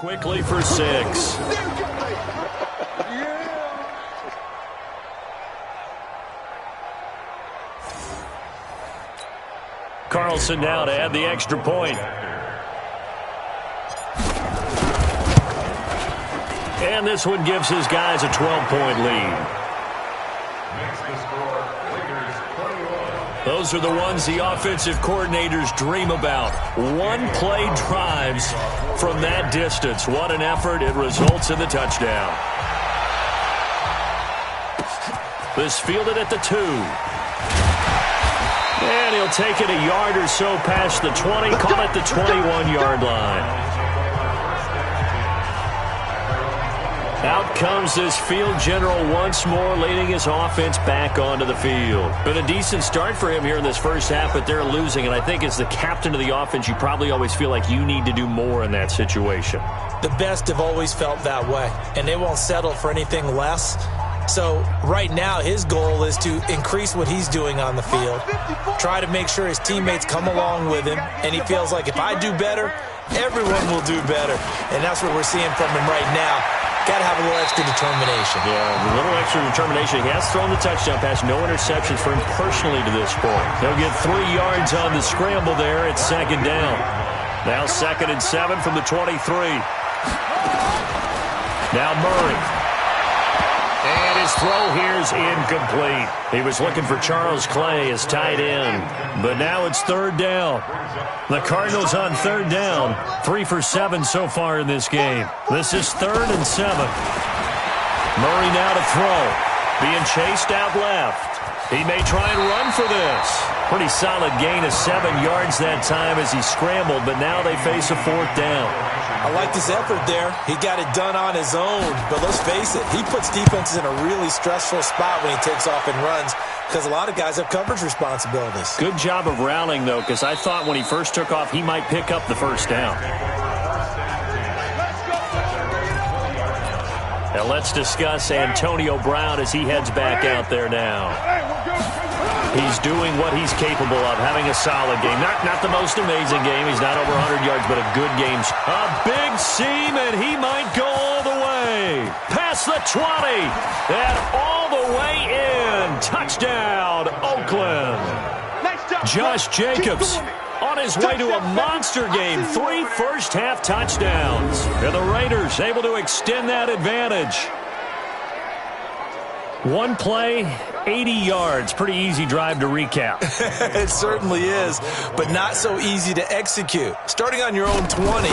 quickly for 6. Carlson now to add the extra point. And this one gives his guys a 12-point lead. Those are the ones the offensive coordinators dream about. One-play drives from that distance. What an effort. It results in the touchdown. This fielded at the 2. And he'll take it a yard or so past the 20, call it the 21-yard line. Out comes this field general once more, leading his offense back onto the field. Been a decent start for him here in this first half, but they're losing. And I think as the captain of the offense, you probably always feel like you need to do more in that situation. The best have always felt that way, and they won't settle for anything less. So right now his goal is to increase what he's doing on the field, try to make sure his teammates come along with him, and he feels like if I do better, everyone will do better. And that's what we're seeing from him right now. Got to have a little extra determination. Yeah, a little extra determination. He has thrown the touchdown pass. No interceptions for him personally to this point. He'll get 3 yards on the scramble there. It's second down. Now 2nd and 7 from the 23. Now Murray. And his throw here is incomplete. He was looking for Charles Clay as tight end. But now it's 3rd down. The Cardinals on 3rd down. 3 for 7 so far in this game. This is 3rd and 7. Murray now to throw. Being chased out left. He may try and run for this. Pretty solid gain of 7 yards that time as he scrambled, but now they face a 4th down. I like this effort there. He got it done on his own, but let's face it, he puts defenses in a really stressful spot when he takes off and runs because a lot of guys have coverage responsibilities. Good job of rallying, though, because I thought when he first took off, he might pick up the 1st down. Now let's discuss Antonio Brown as he heads back out there now. He's doing what he's capable of, having a solid game. Not the most amazing game. He's not over 100 yards, but a good game. A big seam, and he might go all the way. Past the 20, and all the way in. Touchdown, Oakland. Josh Jacobs on his way to a monster game. 3 first-half touchdowns. And the Raiders able to extend that advantage. One play, 80 yards. Pretty easy drive to recap. It certainly is, but not so easy to execute. Starting on your own 20,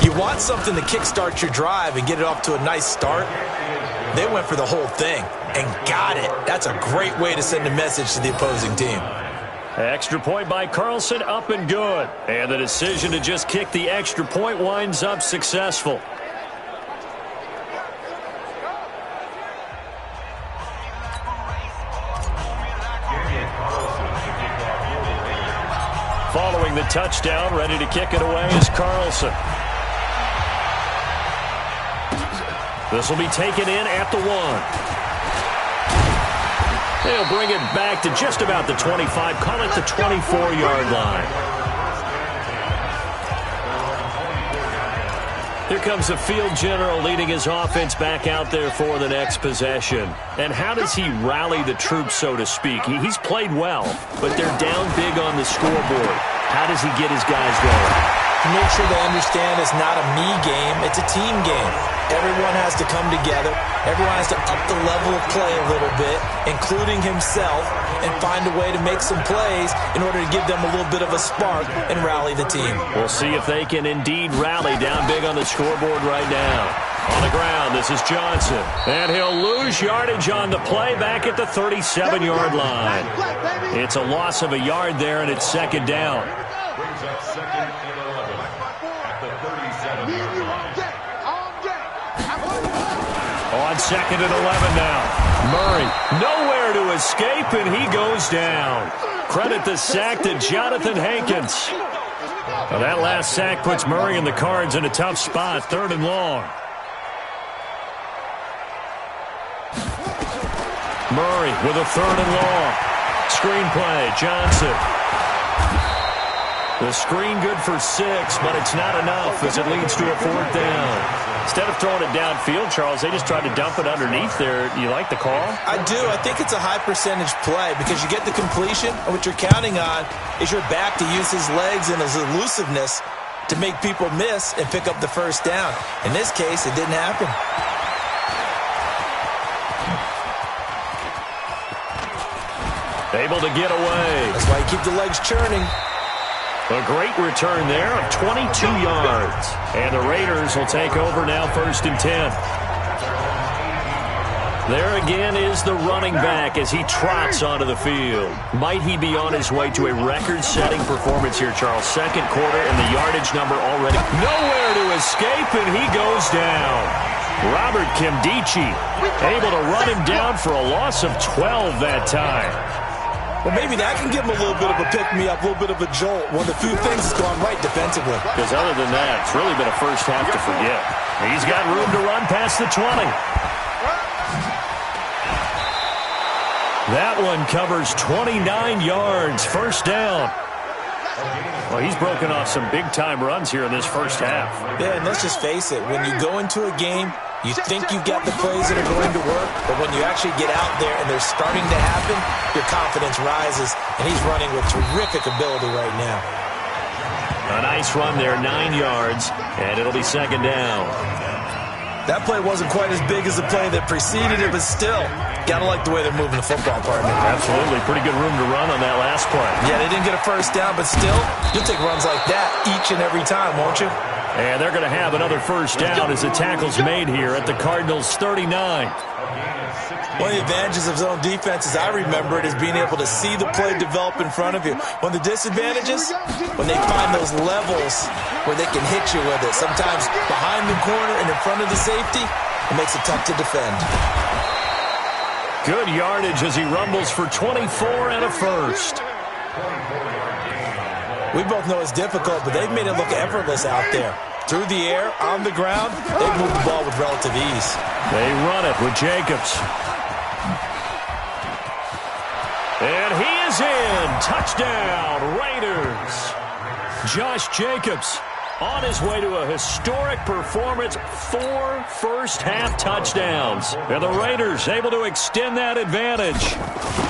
you want something to kickstart your drive and get it off to a nice start. They went for the whole thing and got it. That's a great way to send a message to the opposing team. Extra point by Carlson, up and good. And the decision to just kick the extra point winds up successful. Following the touchdown, ready to kick it away is Carlson. This will be taken in at the 1. They'll bring it back to just about the 25, call it the 24-yard line. Here comes the field general leading his offense back out there for the next possession. And how does he rally the troops, so to speak? He's played well, but they're down big on the scoreboard. How does he get his guys going? To make sure they understand it's not a me game, it's a team game. Everyone has to come together. Everyone has to up the level of play a little bit, including himself, and find a way to make some plays in order to give them a little bit of a spark and rally the team. We'll see if they can indeed rally down big on the scoreboard right now. On the ground, this is Johnson. And he'll lose yardage on the play back at the 37-yard line. It's a loss of a yard there, and it's 2nd down. Brings up 2nd and 11 at the 37-yard line. On 2nd and 11 now. Murray nowhere to escape, and he goes down. Credit the sack to Jonathan Hankins. Well, that last sack puts Murray and the Cards in a tough spot, 3rd and long. Murray with a 3rd and long. Screenplay, Johnson. The screen good for 6, but it's not enough as it leads to a 4th down. Instead of throwing it downfield, Charles, they just tried to dump it underneath there. You like the call? I do. I think it's a high-percentage play because you get the completion, and what you're counting on is your back to use his legs and his elusiveness to make people miss and pick up the 1st down. In this case, it didn't happen. Able to get away. That's why you keep the legs churning. A great return there of 22 yards. And the Raiders will take over now 1st and 10. There again is the running back as he trots onto the field. Might he be on his way to a record-setting performance here, Charles? 2nd quarter and the yardage number already. Nowhere to escape, and he goes down. Robert Kimdichie able to run him down for a loss of 12 that time. Well, maybe that can give him a little bit of a pick-me-up, a little bit of a jolt. One of the few things that's gone right defensively. Because other than that, it's really been a first half to forget. He's got room to run past the 20. That one covers 29 yards, 1st down. Well, he's broken off some big-time runs here in this first half. Yeah, and let's just face it. When you go into a game, you think you've got the plays that are going to work, but when you actually get out there and they're starting to happen, your confidence rises, and he's running with terrific ability right now. A nice run there, 9 yards, and it'll be 2nd down. That play wasn't quite as big as the play that preceded it, but still, got to like the way they're moving the football, partner. Absolutely. Pretty good room to run on that last play. Yeah, they didn't get a 1st down, but still, you'll take runs like that each and every time, won't you? And they're going to have another 1st down as the tackle's made here at the Cardinals' 39. One of the advantages of zone defense, as I remember it, is being able to see the play develop in front of you. One of the disadvantages, when they find those levels where they can hit you with it. Sometimes behind the corner and in front of the safety, it makes it tough to defend. Good yardage as he rumbles for 24 and a 1st. We both know it's difficult, but they've made it look effortless out there. Through the air, on the ground, they've moved the ball with relative ease. They run it with Jacobs. And he is in. Touchdown, Raiders. Josh Jacobs on his way to a historic performance, 4 first-half touchdowns. And the Raiders able to extend that advantage.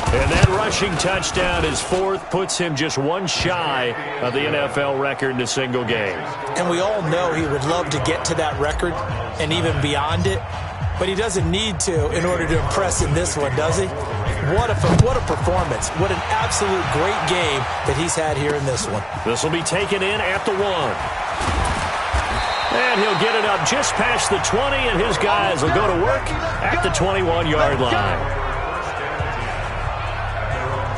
And that rushing touchdown, his 4th, puts him just one shy of the NFL record in a single game. And we all know he would love to get to that record and even beyond it, but he doesn't need to in order to impress in this one, does he? What a performance. What an absolute great game that he's had here in this one. This will be taken in at the 1. And he'll get it up just past the 20, and his guys will go to work at the 21-yard line.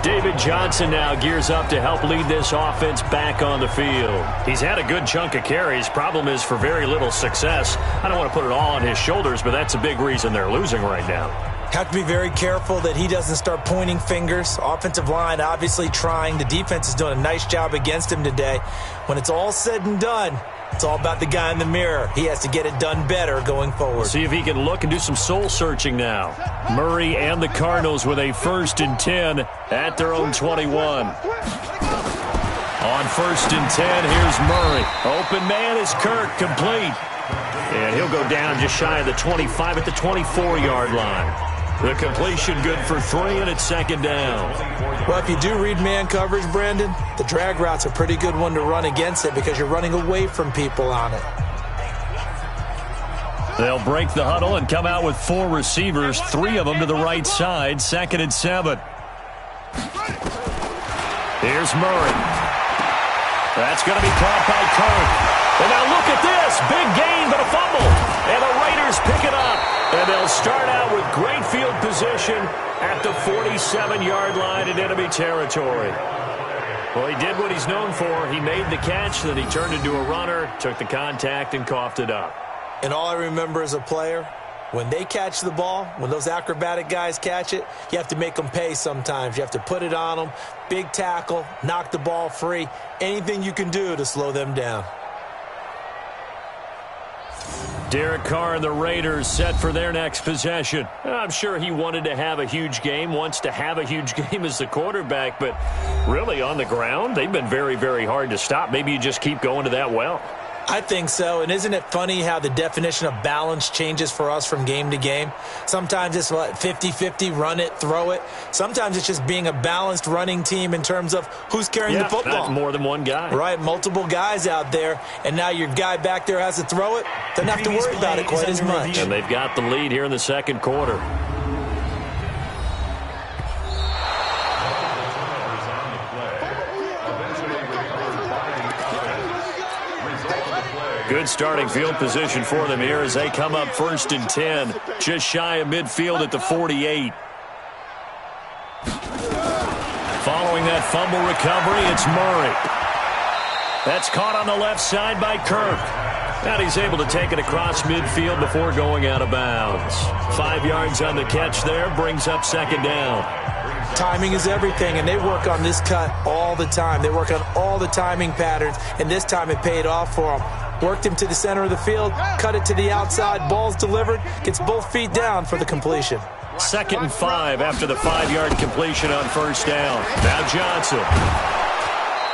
David Johnson now gears up to help lead this offense back on the field. He's had a good chunk of carries. Problem is for very little success. I don't want to put it all on his shoulders, but that's a big reason they're losing right now. Have to be very careful that he doesn't start pointing fingers. Offensive line obviously trying. The defense is doing a nice job against him today. When it's all said and done, it's all about the guy in the mirror. He has to get it done better going forward. We'll see if he can look and do some soul-searching now. Murray and the Cardinals with a 1st and 10 at their own 21. On 1st and 10, here's Murray. Open man is Kirk, complete. And he'll go down just shy of the 25 at the 24-yard line. The completion good for 3, and it's 2nd down. Well, if you do read man coverage, Brandon, the drag route's a pretty good one to run against it because you're running away from people on it. They'll break the huddle and come out with 4 receivers, 3 of them to the right side, 2nd and 7. Here's Murray. That's going to be caught by Kirk. And now look at this. Big gain, but a fumble. And the Raiders pick it up. And they'll start out with great field position at the 47-yard line in enemy territory. Well, he did what he's known for. He made the catch, then he turned into a runner, took the contact, and coughed it up. And all I remember as a player, when they catch the ball, when those acrobatic guys catch it, you have to make them pay sometimes. You have to put it on them, big tackle, knock the ball free, anything you can do to slow them down. Derek Carr and the Raiders set for their next possession. I'm sure he wanted to have a huge game, wants to have a huge game as the quarterback, but really on the ground, they've been very, very hard to stop. Maybe you just keep going to that well. I think so, and isn't it funny how the definition of balance changes for us from game to game? Sometimes it's 50-50, run it, throw it. Sometimes it's just being a balanced running team in terms of who's carrying the football. Not more than one guy. Right, multiple guys out there, and now your guy back there has to throw it. Doesn't have to worry about it quite as much. And they've got the lead here in the second quarter. Good starting field position for them here as they come up 1st and 10, just shy of midfield at the 48. Following that fumble recovery, it's Murray. That's caught on the left side by Kirk. And he's able to take it across midfield before going out of bounds. 5 yards on the catch there, brings up 2nd down. Timing is everything, and they work on this cut all the time. They work on all the timing patterns, and this time it paid off for them. Worked him to the center of the field, cut it to the outside, ball's delivered, gets both feet down for the completion. 2nd and 5 after the 5-yard completion on 1st down. Now Johnson.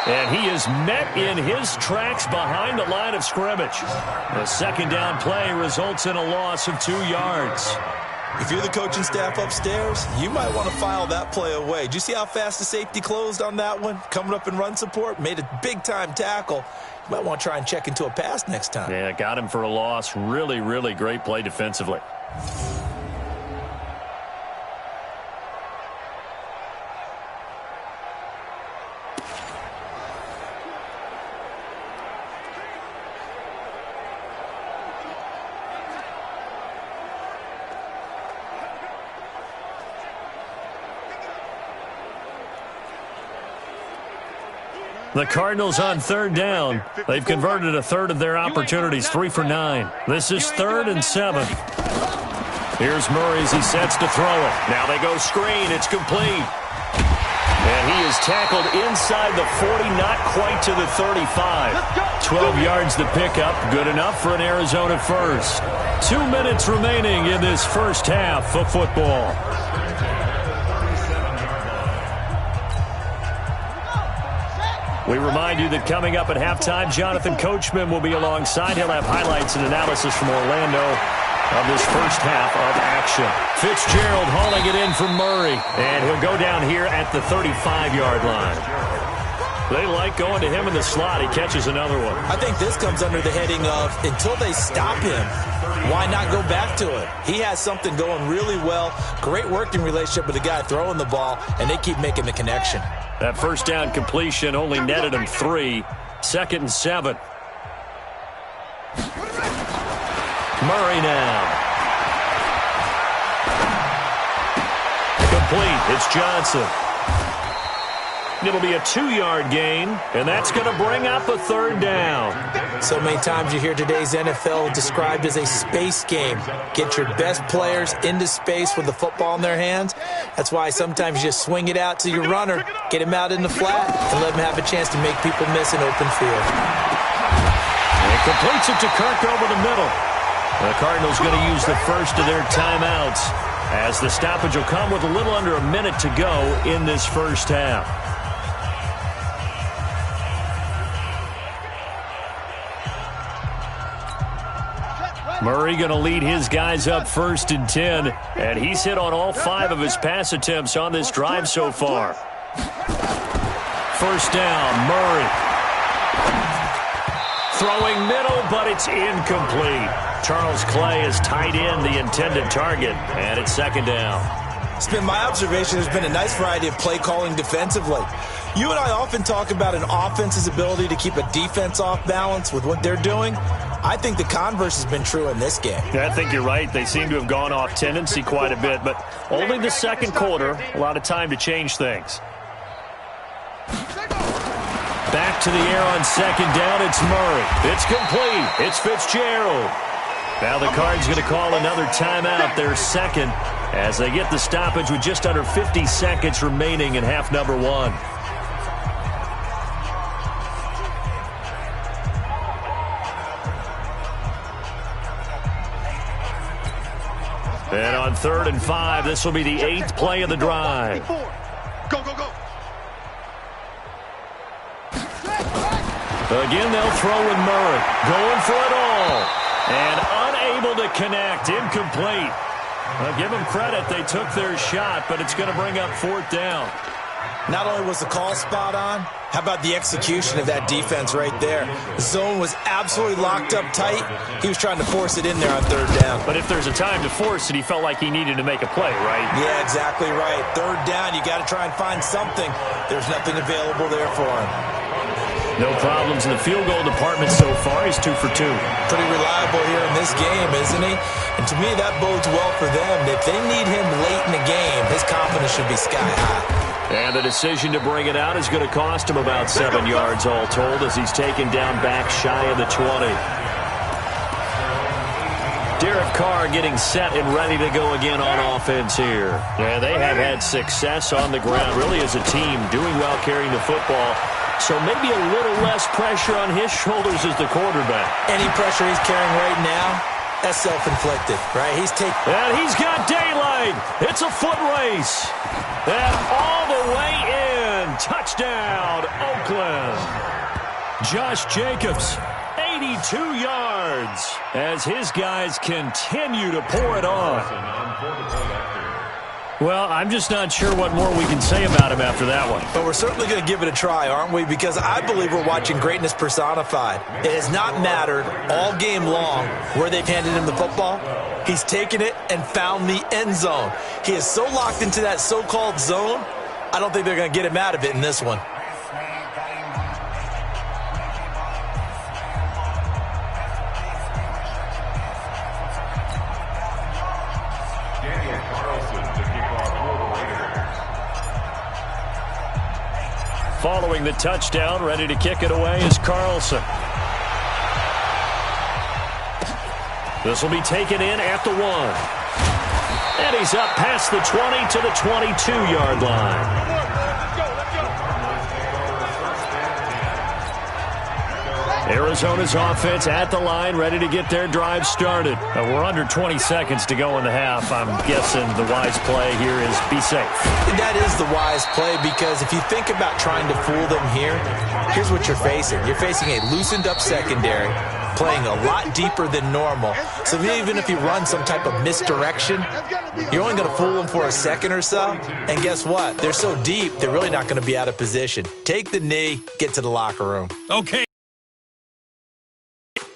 And he is met in his tracks behind the line of scrimmage. The 2nd down play results in a loss of 2 yards. If you're the coaching staff upstairs, you might want to file that play away. Did you see how fast the safety closed on that one? Coming up in run support, made a big-time tackle. You might want to try and check into a pass next time. Yeah, got him for a loss. Really, really great play defensively. The Cardinals on 3rd down. They've converted a third of their opportunities, 3 for 9. This is 3rd and 7. Here's Murray as he sets to throw it. Now they go screen. It's complete. And he is tackled inside the 40, not quite to the 35. 12 yards to pick up. Good enough for an Arizona first. 2 minutes remaining in this first half of football. We remind you that coming up at halftime, Jonathan Coachman will be alongside. He'll have highlights and analysis from Orlando of this first half of action. Fitzgerald hauling it in from Murray, and he'll go down here at the 35-yard line. They like going to him in the slot. He catches another one. I think this comes under the heading of until they stop him, why not go back to it? He has something going really well, great working relationship with the guy throwing the ball, and they keep making the connection. That first down completion only netted him 3. 2nd and 7. Murray now. Complete. It's Johnson. It'll be a 2-yard gain, and that's going to bring up a 3rd down. So many times you hear today's NFL described as a space game. Get your best players into space with the football in their hands. That's why sometimes you just swing it out to your runner, get him out in the flat, and let him have a chance to make people miss an open field. And completes it to Kirk over the middle. The Cardinals going to use the first of their timeouts as the stoppage will come with a little under a minute to go in this first half. Murray going to lead his guys up 1st and 10, and he's hit on all 5 of his pass attempts on this drive so far. 1st down, Murray. Throwing middle, but it's incomplete. Charles Clay has tied in the intended target, and it's 2nd down. It's been my observation there's been a nice variety of play calling defensively. You and I often talk about an offense's ability to keep a defense off balance with what they're doing. I think the converse has been true in this game. Yeah, I think you're right. They seem to have gone off tendency quite a bit, but only the second quarter, a lot of time to change things. Back to the air on 2nd down, it's Murray. It's complete. It's Fitzgerald. Now the Cards going to call another timeout, their 2nd, as they get the stoppage with just under 50 seconds remaining in half number 1. And on 3rd and 5, this will be the 8th play of the drive. Go, go, go. Again, they'll throw with Murray. Going for it all. And unable to connect. Incomplete. I'll give them credit. They took their shot, but it's going to bring up 4th down. Not only was the call spot on, how about the execution of that defense right there? The zone was absolutely locked up tight. He was trying to force it in there on 3rd down. But if there's a time to force it, he felt like he needed to make a play, right? Yeah, exactly right. 3rd down, you got to try and find something. There's nothing available there for him. No problems in the field goal department so far. He's 2 for 2. Pretty reliable here in this game, isn't he? And to me, that bodes well for them. If they need him late in the game, his confidence should be sky high. And the decision to bring it out is going to cost him about 7 yards all told as he's taken down back shy of the 20. Derek Carr getting set and ready to go again on offense here. Yeah, they have had success on the ground, really as a team, doing well carrying the football. So maybe a little less pressure on his shoulders as the quarterback. Any pressure he's carrying right now, that's self-inflicted, right? And he's got daylight. It's a foot race. And all the way in. Touchdown, Oakland. Josh Jacobs, 82 yards as his guys continue to pour it on. Well, I'm just not sure what more we can say about him after that one. But we're certainly going to give it a try, aren't we? Because I believe we're watching greatness personified. It has not mattered all game long where they've handed him the football. He's taken it and found the end zone. He is so locked into that so-called zone, I don't think they're going to get him out of it in this one. Following the touchdown, ready to kick it away is Carlson. This will be taken in at the 1. And he's up past the 20 to the 22-yard line. Arizona's offense at the line, ready to get their drive started. We're under 20 seconds to go in the half. I'm guessing the wise play here is be safe. That is the wise play because if you think about trying to fool them here, here's what you're facing. You're facing a loosened up secondary, playing a lot deeper than normal. So even if you run some type of misdirection, you're only going to fool them for a second or so. And guess what? They're so deep, they're really not going to be out of position. Take the knee, get to the locker room. Okay.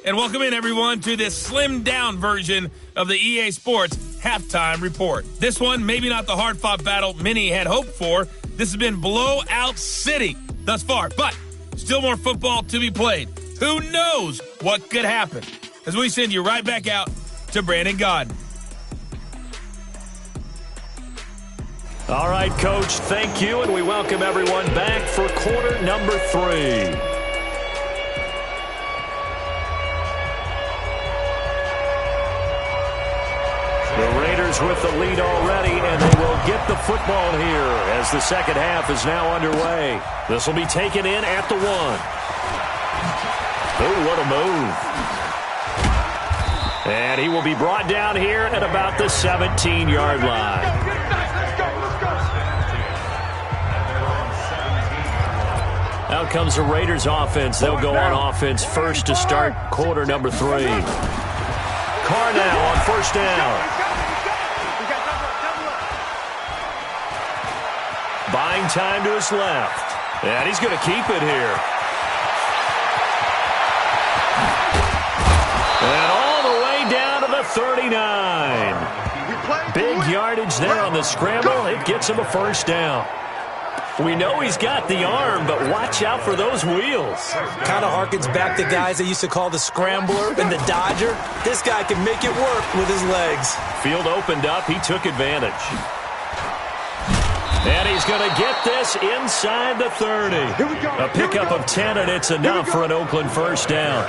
And welcome in, everyone, to this slimmed-down version of the EA Sports Halftime Report. This one, maybe not the hard-fought battle many had hoped for. This has been blowout city thus far, but still more football to be played. Who knows what could happen? As we send you right back out to Brandon Gaudin. All right, Coach, thank you, and we welcome everyone back for quarter number 3. The Raiders with the lead already, and they will get the football here as the second half is now underway. This will be taken in at the 1. Oh, what a move. And he will be brought down here at about the 17-yard line. Out comes the Raiders offense. They'll go on offense first to start quarter number 3. Carr now on first down. Buying time to his left. And he's going to keep it here. And all the way down to the 39. Big yardage there on the scramble. It gets him a first down. We know he's got the arm, but watch out for those wheels. Kind of harkens back to guys they used to call the scrambler and the dodger. This guy can make it work with his legs. Field opened up. He took advantage. And he's going to get this inside the 30. A pickup of 10, and it's enough for an Oakland first down.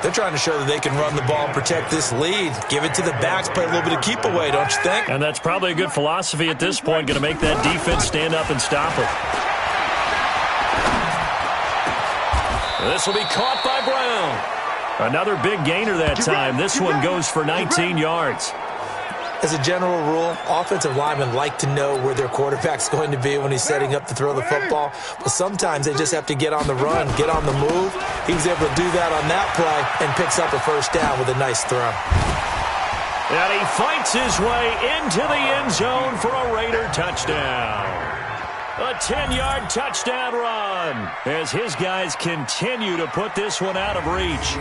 They're trying to show that they can run the ball and protect this lead. Give it to the backs, play a little bit of keep away, don't you think? And that's probably a good philosophy at this point, going to make that defense stand up and stop it. This will be caught by Brown. Another big gainer that time. This one goes for 19 yards. As a general rule, offensive linemen like to know where their quarterback's going to be when he's setting up to throw the football. But sometimes they just have to get on the run, get on the move. He was able to do that on that play and picks up a first down with a nice throw. And he fights his way into the end zone for a Raider touchdown. A 10-yard touchdown run as his guys continue to put this one out of reach.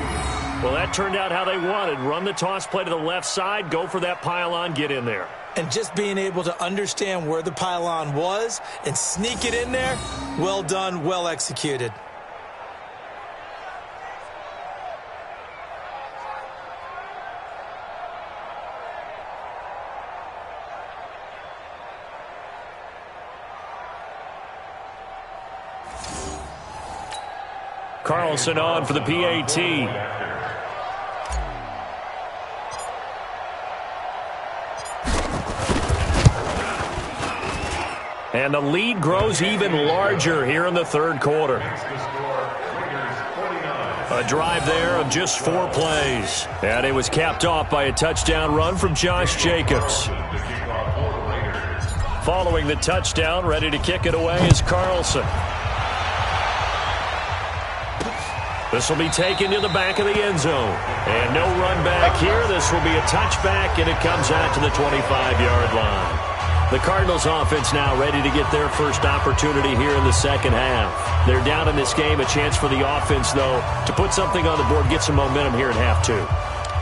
Well, that turned out how they wanted. Run the toss play to the left side, go for that pylon, get in there. And just being able to understand where the pylon was and sneak it in there, well done, well executed. Carlson on for the PAT. And the lead grows even larger here in the third quarter. A drive there of just 4 plays. And it was capped off by a touchdown run from Josh Jacobs. Following the touchdown, ready to kick it away is Carlson. This will be taken to the back of the end zone. And no run back here. This will be a touchback, and it comes out to the 25-yard line. The Cardinals offense now ready to get their first opportunity here in the second half. They're down in this game. A chance for the offense, though, to put something on the board, get some momentum here in half two.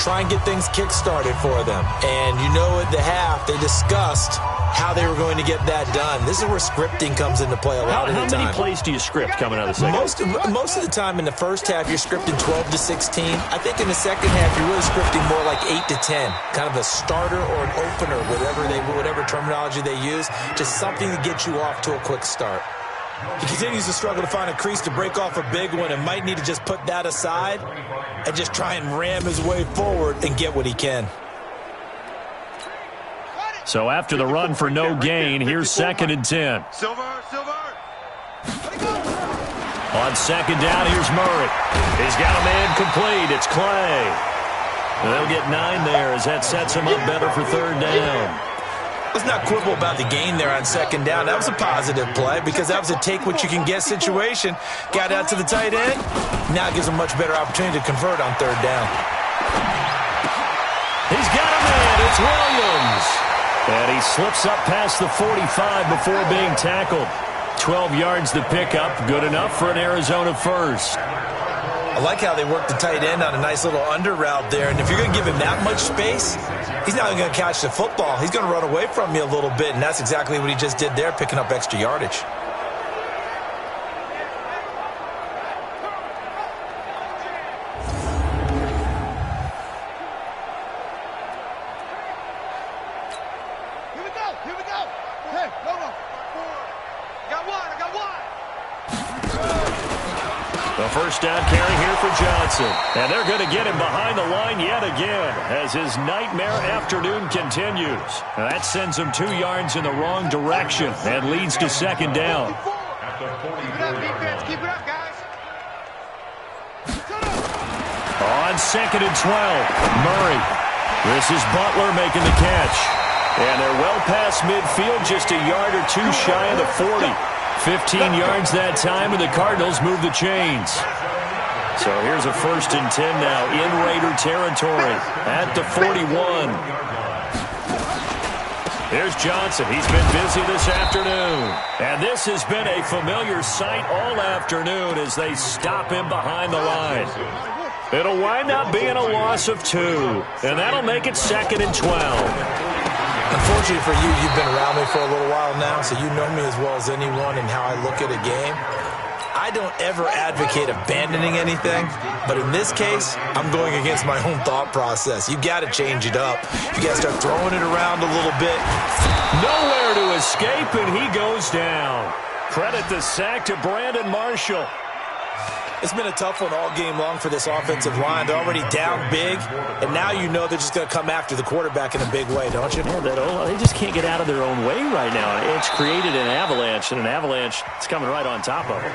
Try and get things kick-started for them. And you know at the half, they discussed how they were going to get that done. This is where scripting comes into play a lot of the time. How many plays do you script coming out of the second? Most of the time in the first half, you're scripting 12 to 16. I think in the second half, you're really scripting more like 8 to 10. Kind of a starter or an opener, whatever terminology they use. Just something to get you off to a quick start. He continues to struggle to find a crease to break off a big one and might need to just put that aside and just try and ram his way forward and get what he can. So after the run for no gain, here's 2nd and 10. Silver. On second down, here's Murray. He's got a man complete. It's Clay. And they'll get 9 there as that sets him up better for 3rd down. Let's not quibble about the gain there on second down. That was a positive play because that was a take-what-you-can-get situation. Got out to the tight end. Now it gives him a much better opportunity to convert on 3rd down. He's got a man. It's Williams. And he slips up past the 45 before being tackled. 12 yards to pick up. Good enough for an Arizona first. I like how they work the tight end on a nice little under route there. And if you're going to give him that much space, he's not going to catch the football. He's going to run away from you a little bit, and that's exactly what he just did there, picking up extra yardage. Here we go. Hey, go. I got one. The first down carry here for Johnson. And they're going to get him behind the line yet again as his nightmare afternoon continues. Now that sends him 2 yards in the wrong direction and leads to 2nd down. Keep it up, defense. Keep it up, guys. On 2nd and 12, Murray. This is Butler making the catch. And they're well past midfield, just a yard or 2 shy of the 40. 15 yards that time, and the Cardinals move the chains. So here's a 1st and 10 now in Raider territory at the 41. Here's Johnson. He's been busy this afternoon. And this has been a familiar sight all afternoon as they stop him behind the line. It'll wind up being a loss of 2, and that'll make it 2nd and 12. Unfortunately for you, you've been around me for a little while now, so you know me as well as anyone and how I look at a game. I don't ever advocate abandoning anything, but in this case, I'm going against my own thought process. You got to change it up. You got to start throwing it around a little bit. Nowhere to escape, and he goes down. Credit the sack to Brandon Marshall. It's been a tough one all game long for this offensive line. They're already down big, and now you know they're just going to come after the quarterback in a big way, don't you? Yeah, they just can't get out of their own way right now. It's created an avalanche, and an avalanche is coming right on top of them.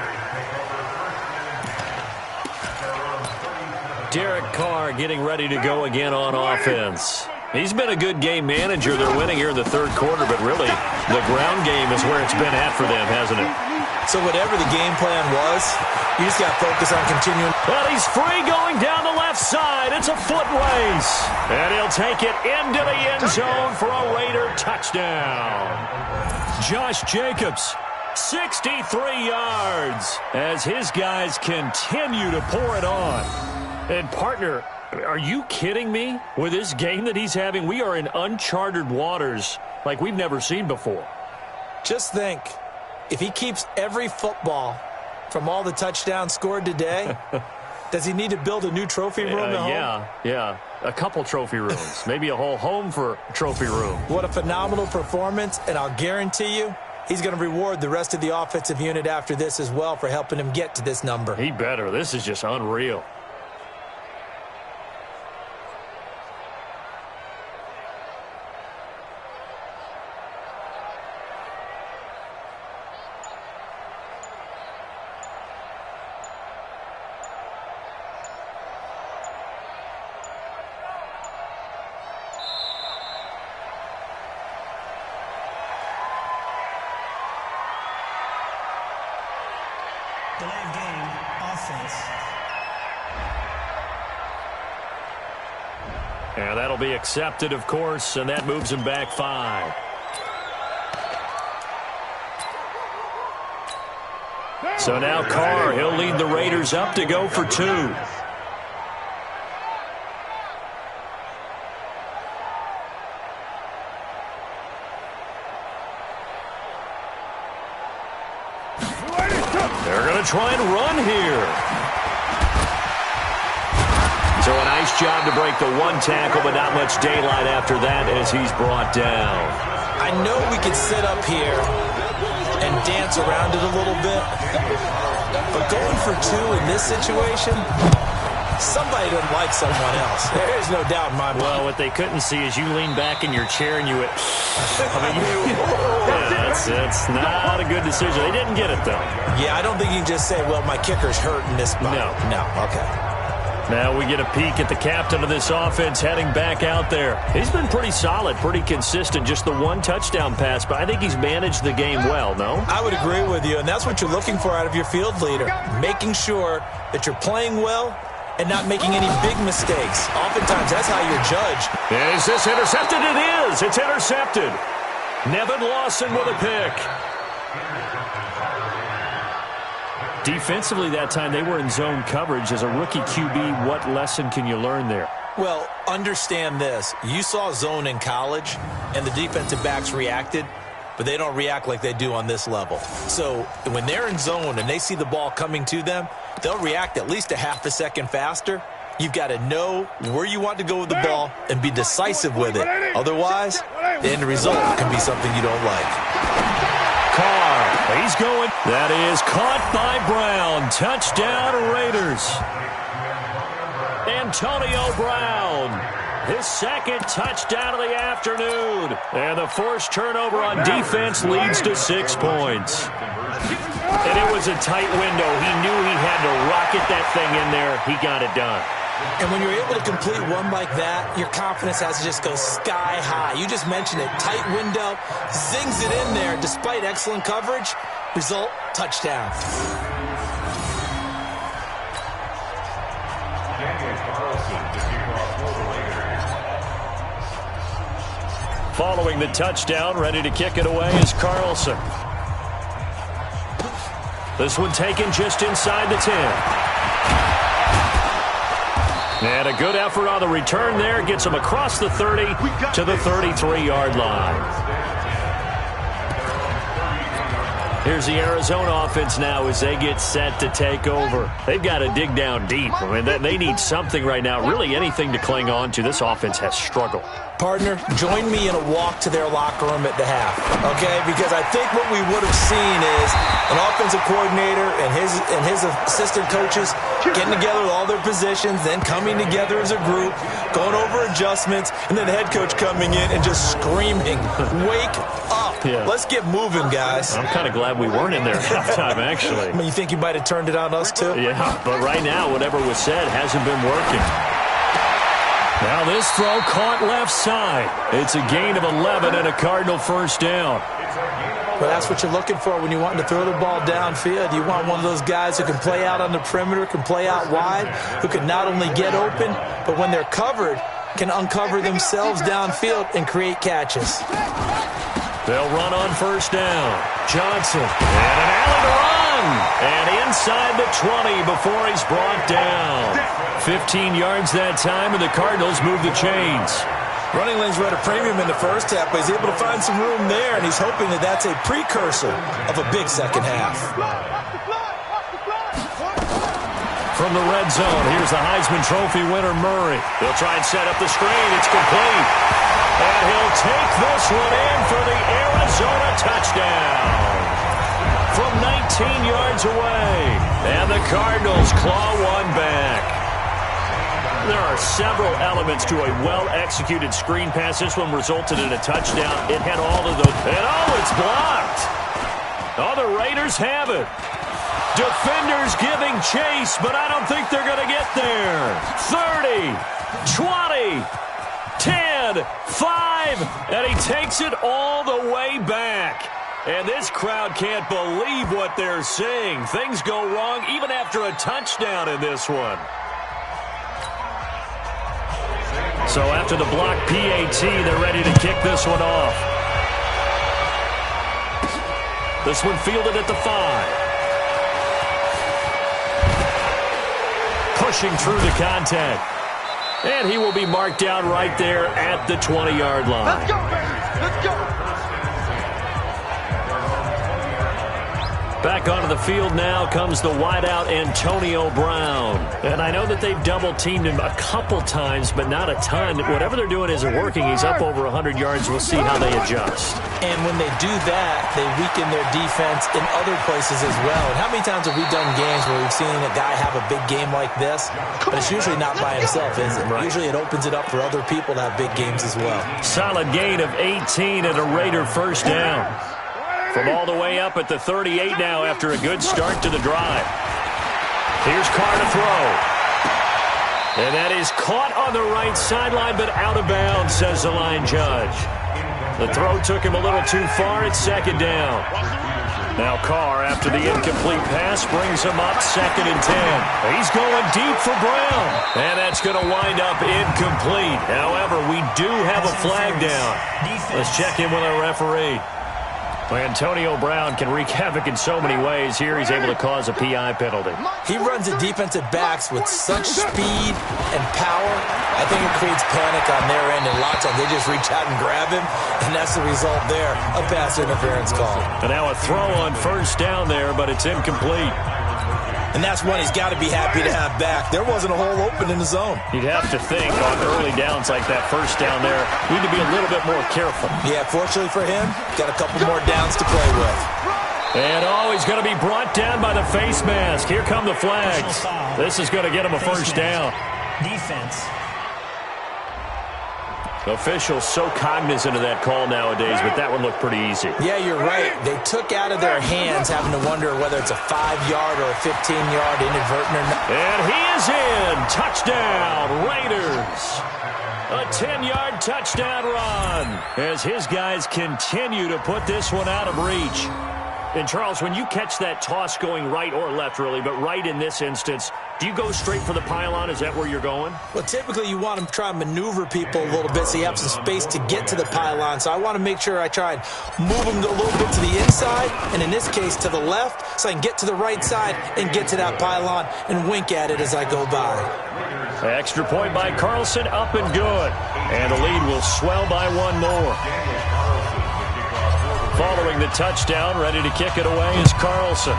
Derek Carr getting ready to go again on offense. He's been a good game manager. They're winning here in the third quarter, but really the ground game is where it's been at for them, hasn't it? So whatever the game plan was, you just got to focus on continuing. Well, he's free going down the left side. It's a foot race. And he'll take it into the end zone for a Raider touchdown. Josh Jacobs, 63 yards as his guys continue to pour it on. And, partner, are you kidding me? With this game that he's having, we are in uncharted waters like we've never seen before. Just think, if he keeps every football from all the touchdowns scored today, does he need to build a new trophy room at home? Yeah. A couple trophy rooms. Maybe a whole home for trophy room. What a phenomenal performance, and I'll guarantee you he's going to reward the rest of the offensive unit after this as well for helping him get to this number. He better. This is just unreal. Delay game, offense. And that'll be accepted, of course, and that moves him back 5. So now Carr, he'll lead the Raiders up to go for 2. They're going to try and run here. So a nice job to break the one tackle, but not much daylight after that as he's brought down. I know we could sit up here and dance around it a little bit, but going for 2 in this situation, somebody doesn't like someone else. There's no doubt in my mind. Well, what they couldn't see is you lean back in your chair and you went, that's not a good decision. They didn't get it, though. Yeah, I don't think you can just say, well, my kicker's hurt in this spot. No, okay. Now we get a peek at the captain of this offense heading back out there. He's been pretty solid, pretty consistent, just the one touchdown pass, but I think he's managed the game well, no? I would agree with you, and that's what you're looking for out of your field leader, making sure that you're playing well and not making any big mistakes. Oftentimes, that's how you're judged. Is this intercepted? It is. It's intercepted. Nevin Lawson with a pick. Defensively that time, they were in zone coverage. As a rookie QB, what lesson can you learn there? Well, understand this. You saw zone in college, and the defensive backs reacted, but they don't react like they do on this level. So when they're in zone and they see the ball coming to them, they'll react at least a half a second faster. You've got to know where you want to go with the ball and be decisive with it. Otherwise, the end result can be something you don't like. Carr, he's going. That is caught by Brown. Touchdown, Raiders. Antonio Brown, his second touchdown of the afternoon. And the forced turnover on defense leads to 6 points. And it was a tight window. He knew he had to rocket that thing in there. He got it done. And when you're able to complete one like that, your confidence has to just go sky high. You just mentioned it. Tight window, zings it in there despite excellent coverage. Result, touchdown. Following the touchdown, ready to kick it away is Carlson. This one taken just inside the 10. And a good effort on the return there. Gets him across the 30 to the 33-yard line. Here's the Arizona offense now as they get set to take over. They've got to dig down deep. I mean, they need something right now, really anything to cling on to. This offense has struggled. Partner, join me in a walk to their locker room at the half, okay? Because I think what we would have seen is an offensive coordinator and his assistant coaches getting together with all their positions, then coming together as a group, going over adjustments, and then the head coach coming in and just screaming, wake up. Yeah. Let's get moving, guys. I'm kind of glad we weren't in there at halftime, actually. I mean, you think you might have turned it on us, too? Yeah, but right now, whatever was said hasn't been working. Now this throw caught left side. It's a gain of 11 and a Cardinal first down. Well, that's what you're looking for when you want to throw the ball downfield. You want one of those guys who can play out on the perimeter, can play out wide, who can not only get open, but when they're covered, can uncover themselves downfield and create catches. They'll run on first down. Johnson. And an alley to run. And inside the 20 before he's brought down. 15 yards that time, and the Cardinals move the chains. Running lanes were at a premium in the first half, but he's able to find some room there, and he's hoping that that's a precursor of a big second half. From the red zone, here's the Heisman Trophy winner, Murray. He'll try and set up the screen. It's complete. And he'll take this one in for the Arizona touchdown. From 19 yards away. And the Cardinals claw one back. There are several elements to a well-executed screen pass. This one resulted in a touchdown. It had all of those. And oh, it's blocked. Oh, the Raiders have it. Defenders giving chase, but I don't think they're going to get there. 30, 20, 10, 5, and he takes it all the way back. And this crowd can't believe what they're seeing. Things go wrong even after a touchdown in this one. So after the block PAT, they're ready to kick this one off. This one fielded at the 5. Pushing through the contact. And he will be marked down right there at the 20-yard line. Let's go, baby. Let's go. Back onto the field now comes the wideout Antonio Brown. And I know that they've double-teamed him a couple times, but not a ton. Whatever they're doing isn't working. He's up over 100 yards. We'll see how they adjust. And when they do that, they weaken their defense in other places as well. And how many times have we done games where we've seen a guy have a big game like this? But it's usually not by himself, is it? Right. Usually it opens it up for other people to have big games as well. Solid gain of 18 and a Raider first down. From all the way up at the 38 now after a good start to the drive. Here's Carr to throw. And that is caught on the right sideline, but out of bounds, says the line judge. The throw took him a little too far. It's second down. Now Carr, after the incomplete pass, brings him up 2nd and 10. He's going deep for Brown. And that's going to wind up incomplete. However, we do have a flag down. Let's check in with our referee. Antonio Brown can wreak havoc in so many ways. Here he's able to cause a PI penalty. He runs the defensive backs with such speed and power. I think it creates panic on their end, and a lot of times they just reach out and grab him, and that's the result there, a pass interference call. And now a throw on first down there, but it's incomplete. And that's one he's got to be happy to have back. There wasn't a hole open in the zone. You'd have to think on early downs like that first down there, we need to be a little bit more careful. Yeah, fortunately for him, got a couple more downs to play with. And he's going to be brought down by the face mask. Here come the flags. This is going to get him a first down. Defense. Officials so cognizant of that call nowadays, but that one looked pretty easy. Yeah, you're right. They took out of their hands having to wonder whether it's a 5-yard or a 15-yard inadvertent or not. And he is in. Touchdown, Raiders. A 10-yard touchdown run as his guys continue to put this one out of reach. And, Charles, when you catch that toss going right or left, really, but right in this instance, do you go straight for the pylon? Is that where you're going? Well, typically you want to try and maneuver people a little bit so you have some space to get to the pylon. So I want to make sure I try and move them a little bit to the inside, and in this case to the left, so I can get to the right side and get to that pylon and wink at it as I go by. Extra point by Carlson, up and good. And the lead will swell by one more. Following the touchdown, ready to kick it away is Carlson.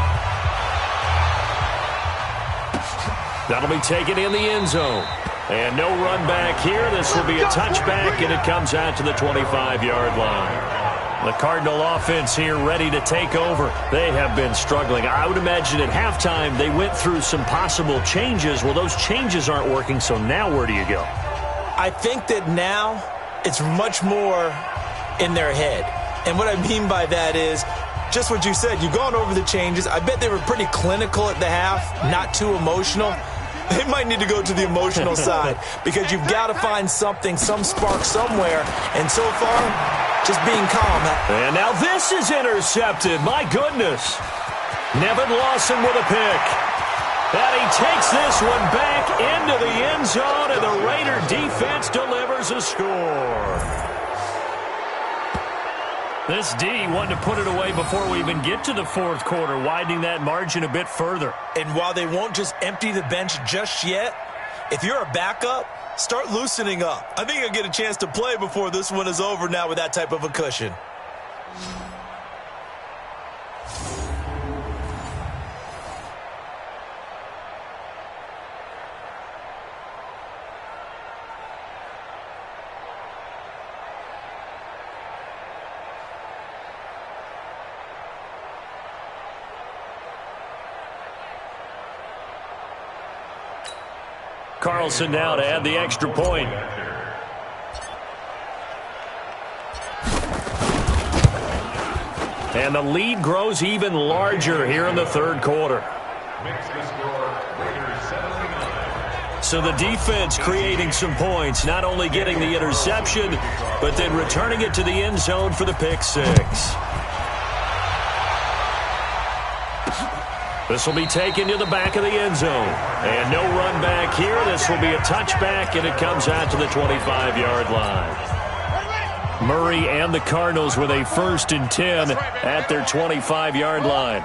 That'll be taken in the end zone. And no run back here. This will be a touchback, and it comes out to the 25-yard line. The Cardinal offense here ready to take over. They have been struggling. I would imagine at halftime they went through some possible changes. Well, those changes aren't working, so now where do you go? I think that now it's much more in their head. And what I mean by that is just what you said. You've gone over the changes. I bet they were pretty clinical at the half, not too emotional. They might need to go to the emotional side because you've got to find something, some spark somewhere. And so far, just being calm. And now this is intercepted. My goodness. Nevin Lawson with a pick. And he takes this one back into the end zone, and the Raider defense delivers a score. This D wanted to put it away before we even get to the fourth quarter, widening that margin a bit further. And while they won't just empty the bench just yet, if you're a backup, start loosening up. I think you'll get a chance to play before this one is over now with that type of a cushion. Carlson now to add the extra point. And the lead grows even larger here in the third quarter. So the defense creating some points, not only getting the interception, but then returning it to the end zone for the pick six. This will be taken to the back of the end zone. And no run back here. This will be a touchback, and it comes out to the 25-yard line. Murray and the Cardinals with a 1st and 10 at their 25-yard line.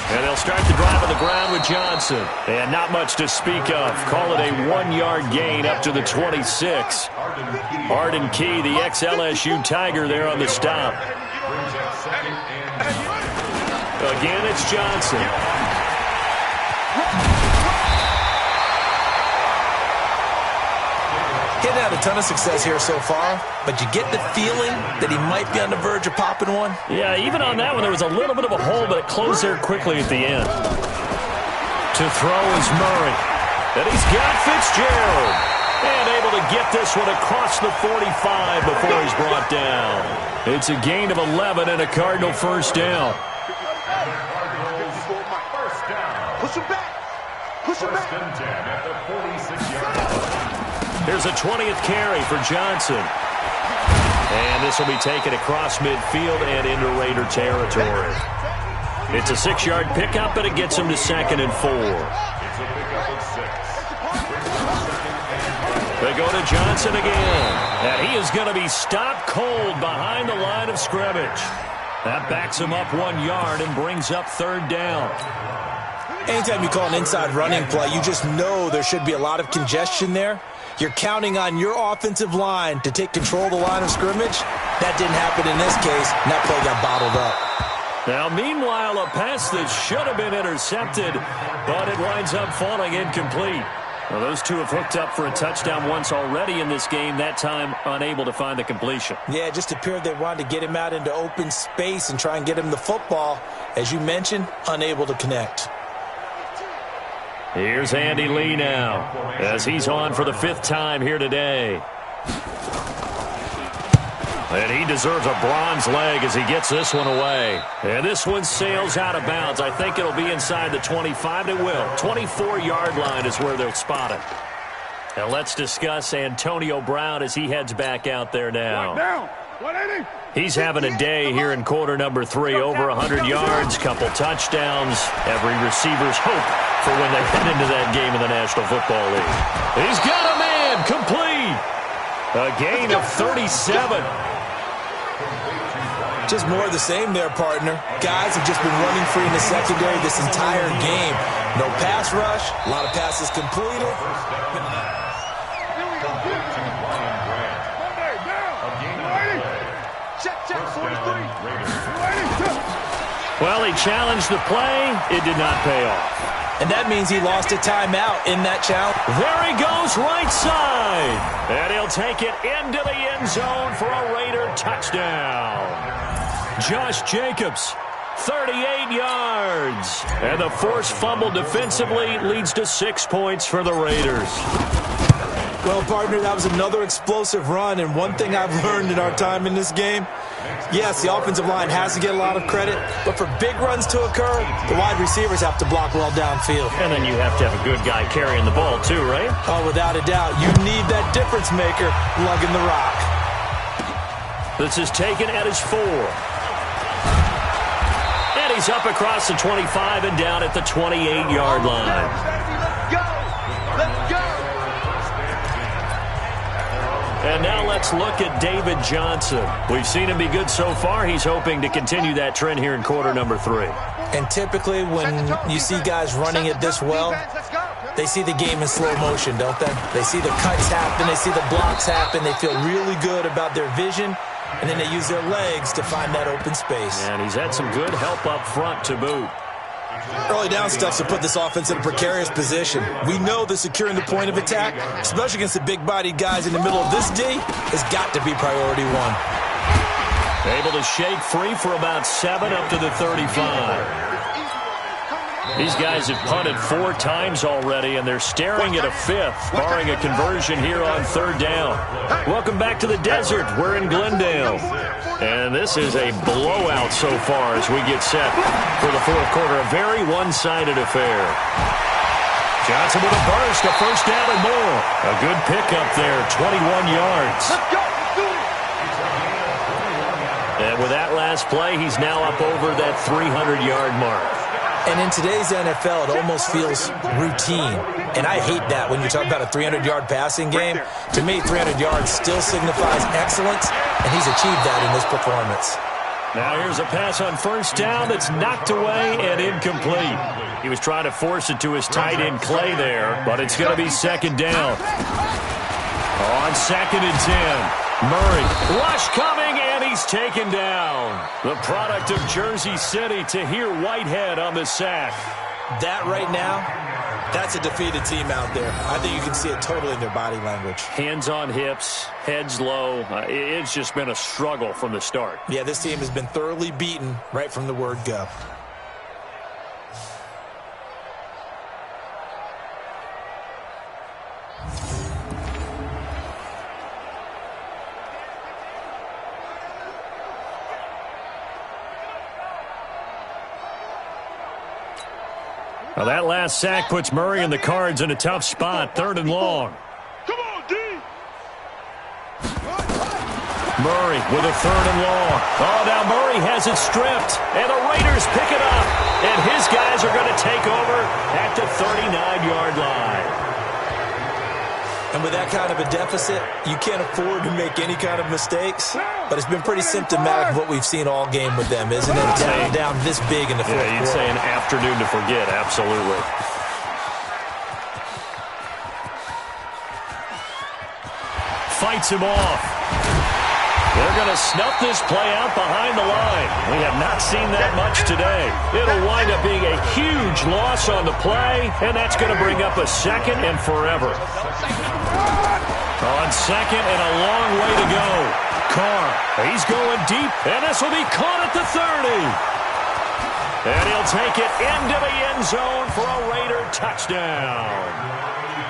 And they'll start the drive on the ground with Johnson. And not much to speak of. Call it a 1-yard gain up to the 26. Arden Key, the ex-LSU Tiger, there on the stop. Again, it's Johnson. He's had a ton of success here so far, but you get the feeling that he might be on the verge of popping one. Yeah, even on that one, there was a little bit of a hole, but it closed there quickly at the end. To throw is Murray. And he's got Fitzgerald. And able to get this one across the 45 before he's brought down. It's a gain of 11 and a Cardinal first down. Push him back. Push him back. At the 46-yard line. Here's a 20th carry for Johnson. And this will be taken across midfield and into Raider territory. It's a 6-yard pickup, but it gets him to 2nd and 4. It's a pickup of 6. They go to Johnson again. And he is going to be stopped cold behind the line of scrimmage. That backs him up 1 yard and brings up 3rd down. Anytime you call an inside running play, you just know there should be a lot of congestion there. You're counting on your offensive line to take control of the line of scrimmage. That didn't happen in this case, and that play got bottled up. Now, meanwhile, a pass that should have been intercepted, but it winds up falling incomplete. Well, those two have hooked up for a touchdown once already in this game, that time unable to find the completion. Yeah, it just appeared they wanted to get him out into open space and try and get him the football. As you mentioned, unable to connect. Here's Andy Lee now, as he's on for the 5th time here today. And he deserves a bronze leg as he gets this one away. And this one sails out of bounds. I think it'll be inside the 25. It will. 24-yard line is where they'll spot it. Now let's discuss Antonio Brown as he heads back out there now. He's having a day here in quarter number 3. Over 100 yards, couple touchdowns. Every receiver's hope for when they head into that game in the National Football League. He's got a man complete. A gain of 37. Just more of the same there, partner. Guys have just been running free in the secondary this entire game. No pass rush, a lot of passes completed. Well, he challenged the play. It did not pay off. And that means he lost a timeout in that challenge. There he goes, right side. And he'll take it into the end zone for a Raider touchdown. Josh Jacobs, 38 yards. And the forced fumble defensively leads to 6 points for the Raiders. Well, partner, that was another explosive run. And one thing I've learned in our time in this game, Yes, the offensive line has to get a lot of credit, but for big runs to occur, the wide receivers have to block well downfield. And then you have to have a good guy carrying the ball too, right? Oh, without a doubt. You need that difference maker lugging the rock. This is taken at his 4. And he's up across the 25 and down at the 28-yard line. Let's go! Let's go! And now let's look at David Johnson. We've seen him be good so far. He's hoping to continue that trend here in quarter number 3. And typically when you see guys running it this well, they see the game in slow motion, don't they? They see the cuts happen. They see the blocks happen. They feel really good about their vision. And then they use their legs to find that open space. And he's had some good help up front to boot. Early down stuff to put this offense in a precarious position. We know that securing the point of attack, especially against the big-bodied guys in the middle of this D, has got to be priority 1. Able to shake free for about 7 up to the 35. These guys have punted 4 times already, and they're staring at a 5th, barring a conversion here on 3rd down. Welcome back to the desert. We're in Glendale. And this is a blowout so far as we get set for the 4th quarter. A very one-sided affair. Johnson with a burst, a 1st down and more. A good pickup there, 21 yards. And with that last play, he's now up over that 300-yard mark. And in today's NFL, it almost feels routine. And I hate that when you talk about a 300-yard passing game. To me, 300 yards still signifies excellence, and he's achieved that in this performance. Now here's a pass on 1st down that's knocked away and incomplete. He was trying to force it to his tight end Clay there, but it's going to be 2nd down. On 2nd and 10. Murray, rush coming, and he's taken down. The product of Jersey City, Tahir Whitehead on the sack. That right now, that's a defeated team out there. I think you can see it totally in their body language. Hands on hips, heads low. It's just been a struggle from the start. Yeah, this team has been thoroughly beaten right from the word go. Well, that last sack puts Murray and the Cards in a tough spot, 3rd and long. Come on, D! Murray with a 3rd and long. Oh, now Murray has it stripped, and the Raiders pick it up. And his guys are going to take over at the 39-yard line. And with that kind of a deficit, you can't afford to make any kind of mistakes. But it's been pretty symptomatic of what we've seen all game with them, isn't it? Down this big in the 4th quarter. Yeah, you'd say an afternoon to forget, absolutely. Fights him off. They're going to snuff this play out behind the line. We have not seen that much today. It'll wind up being a huge loss on the play, and that's going to bring up a 2nd and forever. On 2nd and a long way to go. Carr, he's going deep, and this will be caught at the 30. And he'll take it into the end zone for a Raider touchdown.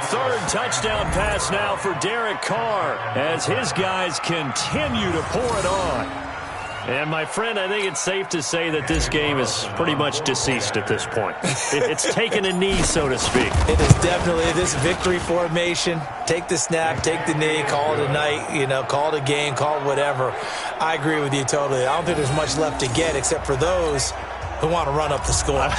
3rd touchdown pass now for Derek Carr as his guys continue to pour it on. And, my friend, I think it's safe to say that this game is pretty much deceased at this point. It's taken a knee, so to speak. It is definitely this victory formation. Take the snap, take the knee, call it a night, call it a game, call it whatever. I agree with you totally. I don't think there's much left to get except for those who want to run up the score.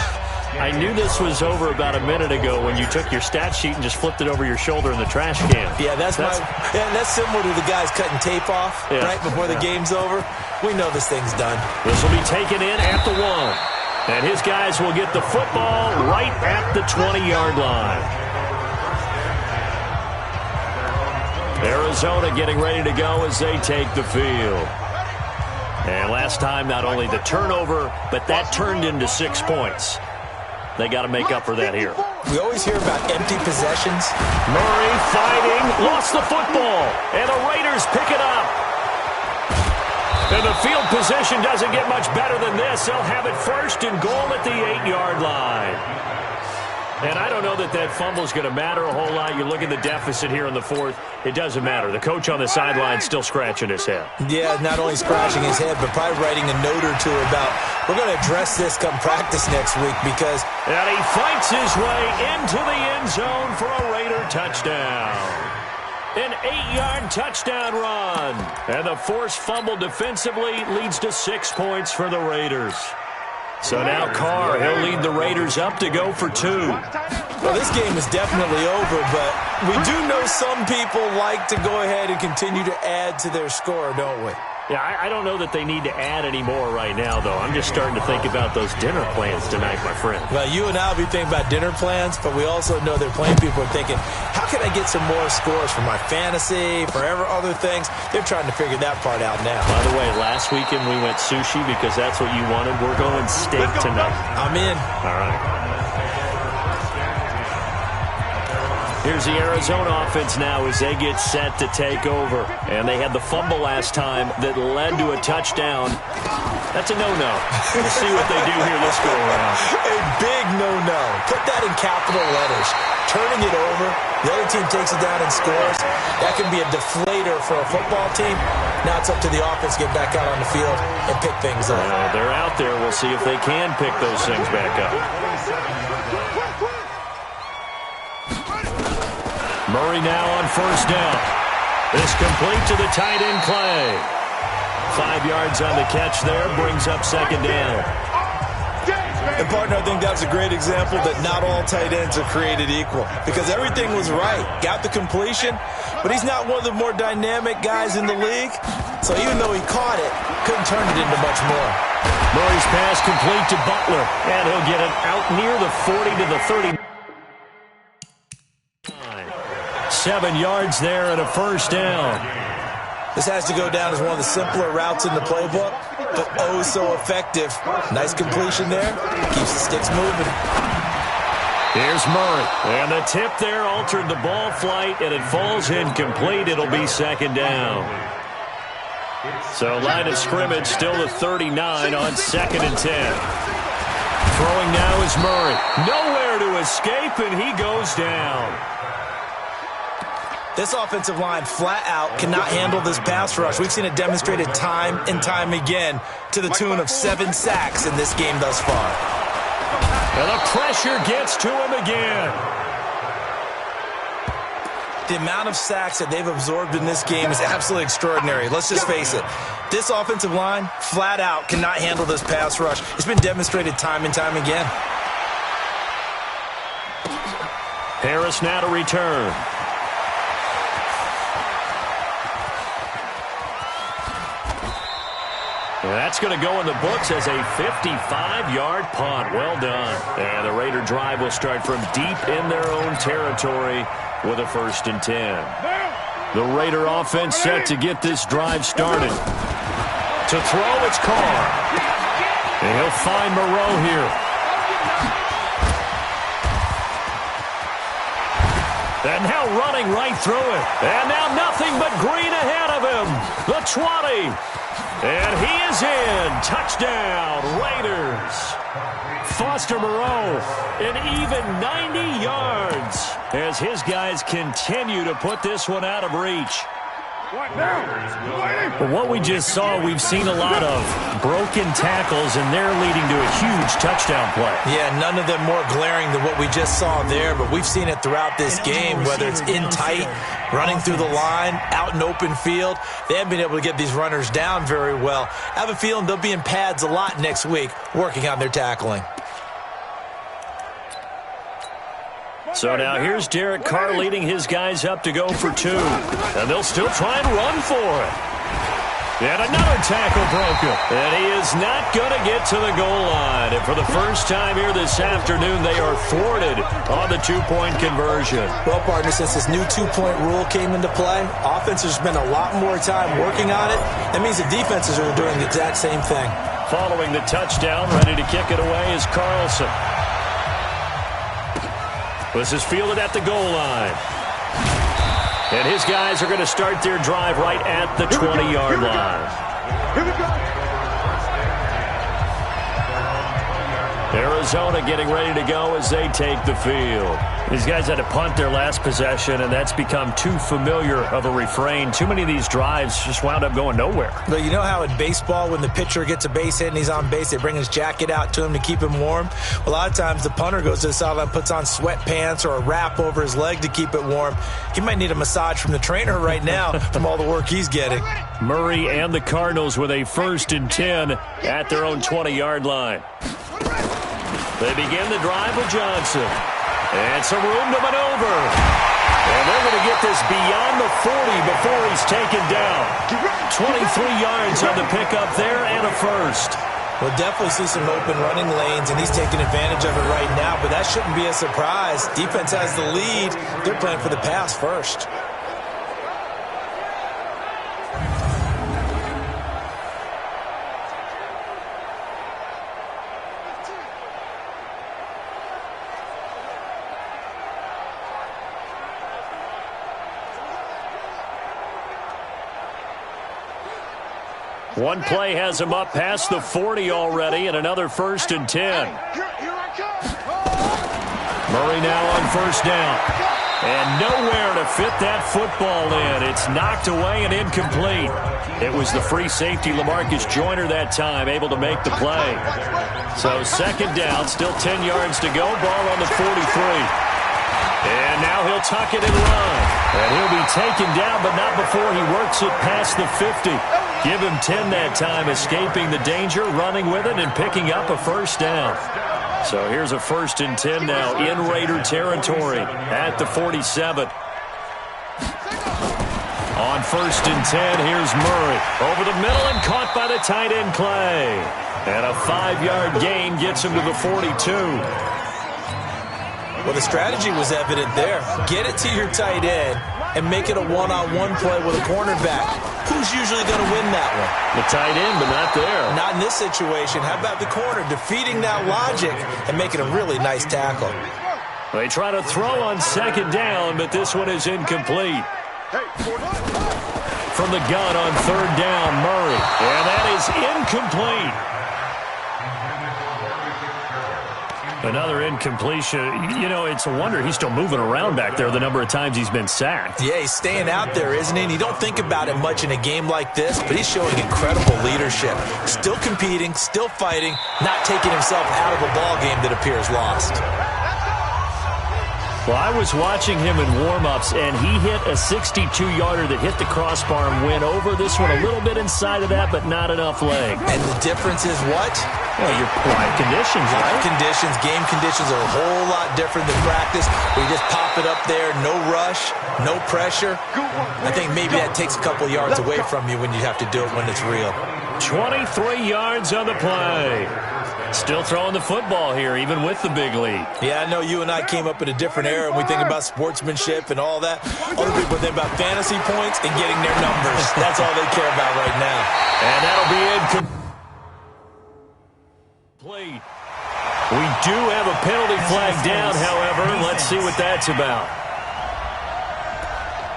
I knew this was over about a minute ago when you took your stat sheet and just flipped it over your shoulder in the trash can. Yeah, that's similar to the guys cutting tape off right before the game's over. We know this thing's done. This will be taken in at the 1. And his guys will get the football right at the 20-yard line. Arizona getting ready to go as they take the field. And last time, not only the turnover, but that turned into 6 points. They got to make up for that here. We always hear about empty possessions. Murray fighting, lost the football, and the Raiders pick it up. And the field position doesn't get much better than this. They'll have it 1st and goal at the 8-yard line. And I don't know that that fumble is going to matter a whole lot. You look at the deficit here in the fourth. It doesn't matter. The coach on the sideline still scratching his head. Yeah, not only scratching his head, but probably writing a note or two about, we're going to address this come practice next week because... And he fights his way into the end zone for a Raider touchdown. An 8-yard touchdown run. And the forced fumble defensively leads to 6 points for the Raiders. So now Carr, he'll lead the Raiders up to go for 2. Well, this game is definitely over, but we do know some people like to go ahead and continue to add to their score, don't we? Yeah, I don't know that they need to add any more right now, though. I'm just starting to think about those dinner plans tonight, my friend. Well, you and I will be thinking about dinner plans, but we also know they're playing people are thinking, how can I get some more scores for my fantasy, for other things? They're trying to figure that part out now. By the way, last weekend we went sushi because that's what you wanted. We're going steak tonight. I'm in. All right. Here's the Arizona offense now as they get set to take over. And they had the fumble last time that led to a touchdown. That's a no-no. We'll see what they do here this go-around. A big no-no. Put that in capital letters. Turning it over, the other team takes it down and scores. That can be a deflator for a football team. Now it's up to the offense to get back out on the field and pick things up. They're out there. We'll see if they can pick those things back up. Murray now on first down. This complete to the tight end, Clay. 5 yards on the catch there, brings up second down. And, partner, I think that's a great example that not all tight ends are created equal because everything was right. Got the completion, but he's not one of the more dynamic guys in the league. So even though he caught it, couldn't turn it into much more. Murray's pass complete to Butler, and he'll get it out near the 40 to the 30. 7 yards there and a first down. This has to go down as one of the simpler routes in the playbook, but oh so effective. Nice completion there. Keeps the sticks moving. Here's Murray. And the tip there altered the ball flight, and it falls incomplete. It'll be second down. So line of scrimmage still the 39 on 2nd and 10. Throwing now is Murray. Nowhere to escape, and he goes down. This offensive line flat out cannot handle this pass rush. We've seen it demonstrated time and time again to the tune of 7 sacks in this game thus far. And the pressure gets to him again. The amount of sacks that they've absorbed in this game is absolutely extraordinary. Let's just face it. This offensive line flat out cannot handle this pass rush. It's been demonstrated time and time again. Harris now to return. And that's going to go in the books as a 55-yard punt. Well done. And the Raider drive will start from deep in their own territory with a 1st and 10. The Raider offense set to get this drive started. To throw, it's Carr. And he'll find Moreau here. And now running right through it. And now nothing but green ahead of him. The 20. And he is in. Touchdown, Raiders. Foster Moreau, an even 90 yards as his guys continue to put this one out of reach. Well, what we just saw, we've seen a lot of broken tackles, and they're leading to a huge touchdown play. Yeah, none of them more glaring than what we just saw there, but we've seen it throughout this game, whether it's in tight, running through the line, out in open field. They haven't been able to get these runners down very well. I have a feeling they'll be in pads a lot next week working on their tackling. So now here's Derek Carr leading his guys up to go for 2. And they'll still try and run for it. And another tackle broken. And he is not going to get to the goal line. And for the first time here this afternoon, they are thwarted on the 2-point conversion. Well, partner, since this new 2-point rule came into play, offenses spend a lot more time working on it. That means the defenses are doing the exact same thing. Following the touchdown, ready to kick it away is Carlson. This is fielded at the goal line. And his guys are going to start their drive right at the 20-yard line. Arizona getting ready to go as they take the field. These guys had to punt their last possession, and that's become too familiar of a refrain. Too many of these drives just wound up going nowhere. But you know how in baseball, when the pitcher gets a base hit and he's on base, they bring his jacket out to him to keep him warm? A lot of times the punter goes to the sideline, puts on sweatpants or a wrap over his leg to keep it warm. He might need a massage from the trainer right now from all the work he's getting. Murray and the Cardinals with a 1st and 10 at their own 20-yard line. They begin the drive with Johnson. And some room to maneuver. And they're going to get this beyond the 40 before he's taken down. 23 yards on the pickup there and a first. We'll definitely see some open running lanes, and he's taking advantage of it right now, but that shouldn't be a surprise. Defense has the lead. They're playing for the pass first. One play has him up past the 40 already, and another 1st and 10. Murray now on 1st down. And nowhere to fit that football in. It's knocked away and incomplete. It was the free safety, LaMarcus Joyner, that time, able to make the play. So 2nd down, still 10 yards to go. Ball on the 43. And now he'll tuck it and run. And he'll be taken down, but not before he works it past the 50. Give him 10 that time, escaping the danger, running with it, and picking up a 1st down. So here's a 1st and 10 now in Raider territory at the 47. On 1st and 10, here's Murray. Over the middle and caught by the tight end Clay. And a 5-yard gain gets him to the 42. Well, the strategy was evident there. Get it to your tight end and make it a one-on-one play with a cornerback. Who's usually going to win that one? The tight end, but not there. Not in this situation. How about the corner defeating that logic and making a really nice tackle? They try to throw on 2nd down, but this one is incomplete. From the gun on 3rd down, Murray. And that is incomplete. Another incompletion. You know, it's a wonder he's still moving around back there the number of times he's been sacked. Yeah, he's staying out there, isn't he? And you don't think about it much in a game like this, but he's showing incredible leadership. Still competing, still fighting, not taking himself out of a ball game that appears lost. Well, I was watching him in warm-ups, and he hit a 62-yarder that hit the crossbar and went over. This one a little bit inside of that, but not enough leg. And the difference is what? Well, your live conditions, right? Conditions, game conditions are a whole lot different than practice, where you just pop it up there, no rush, no pressure. I think maybe that takes a couple yards away from you when you have to do it when it's real. 23 yards on the play. Still throwing the football here, even with the big lead. Yeah, I know you and I came up in a different era, and we think about sportsmanship and all that. Other people think about fantasy points and getting their numbers. That's all they care about right now. And that'll be incomplete. We do have a penalty flag down, however. Let's see what that's about.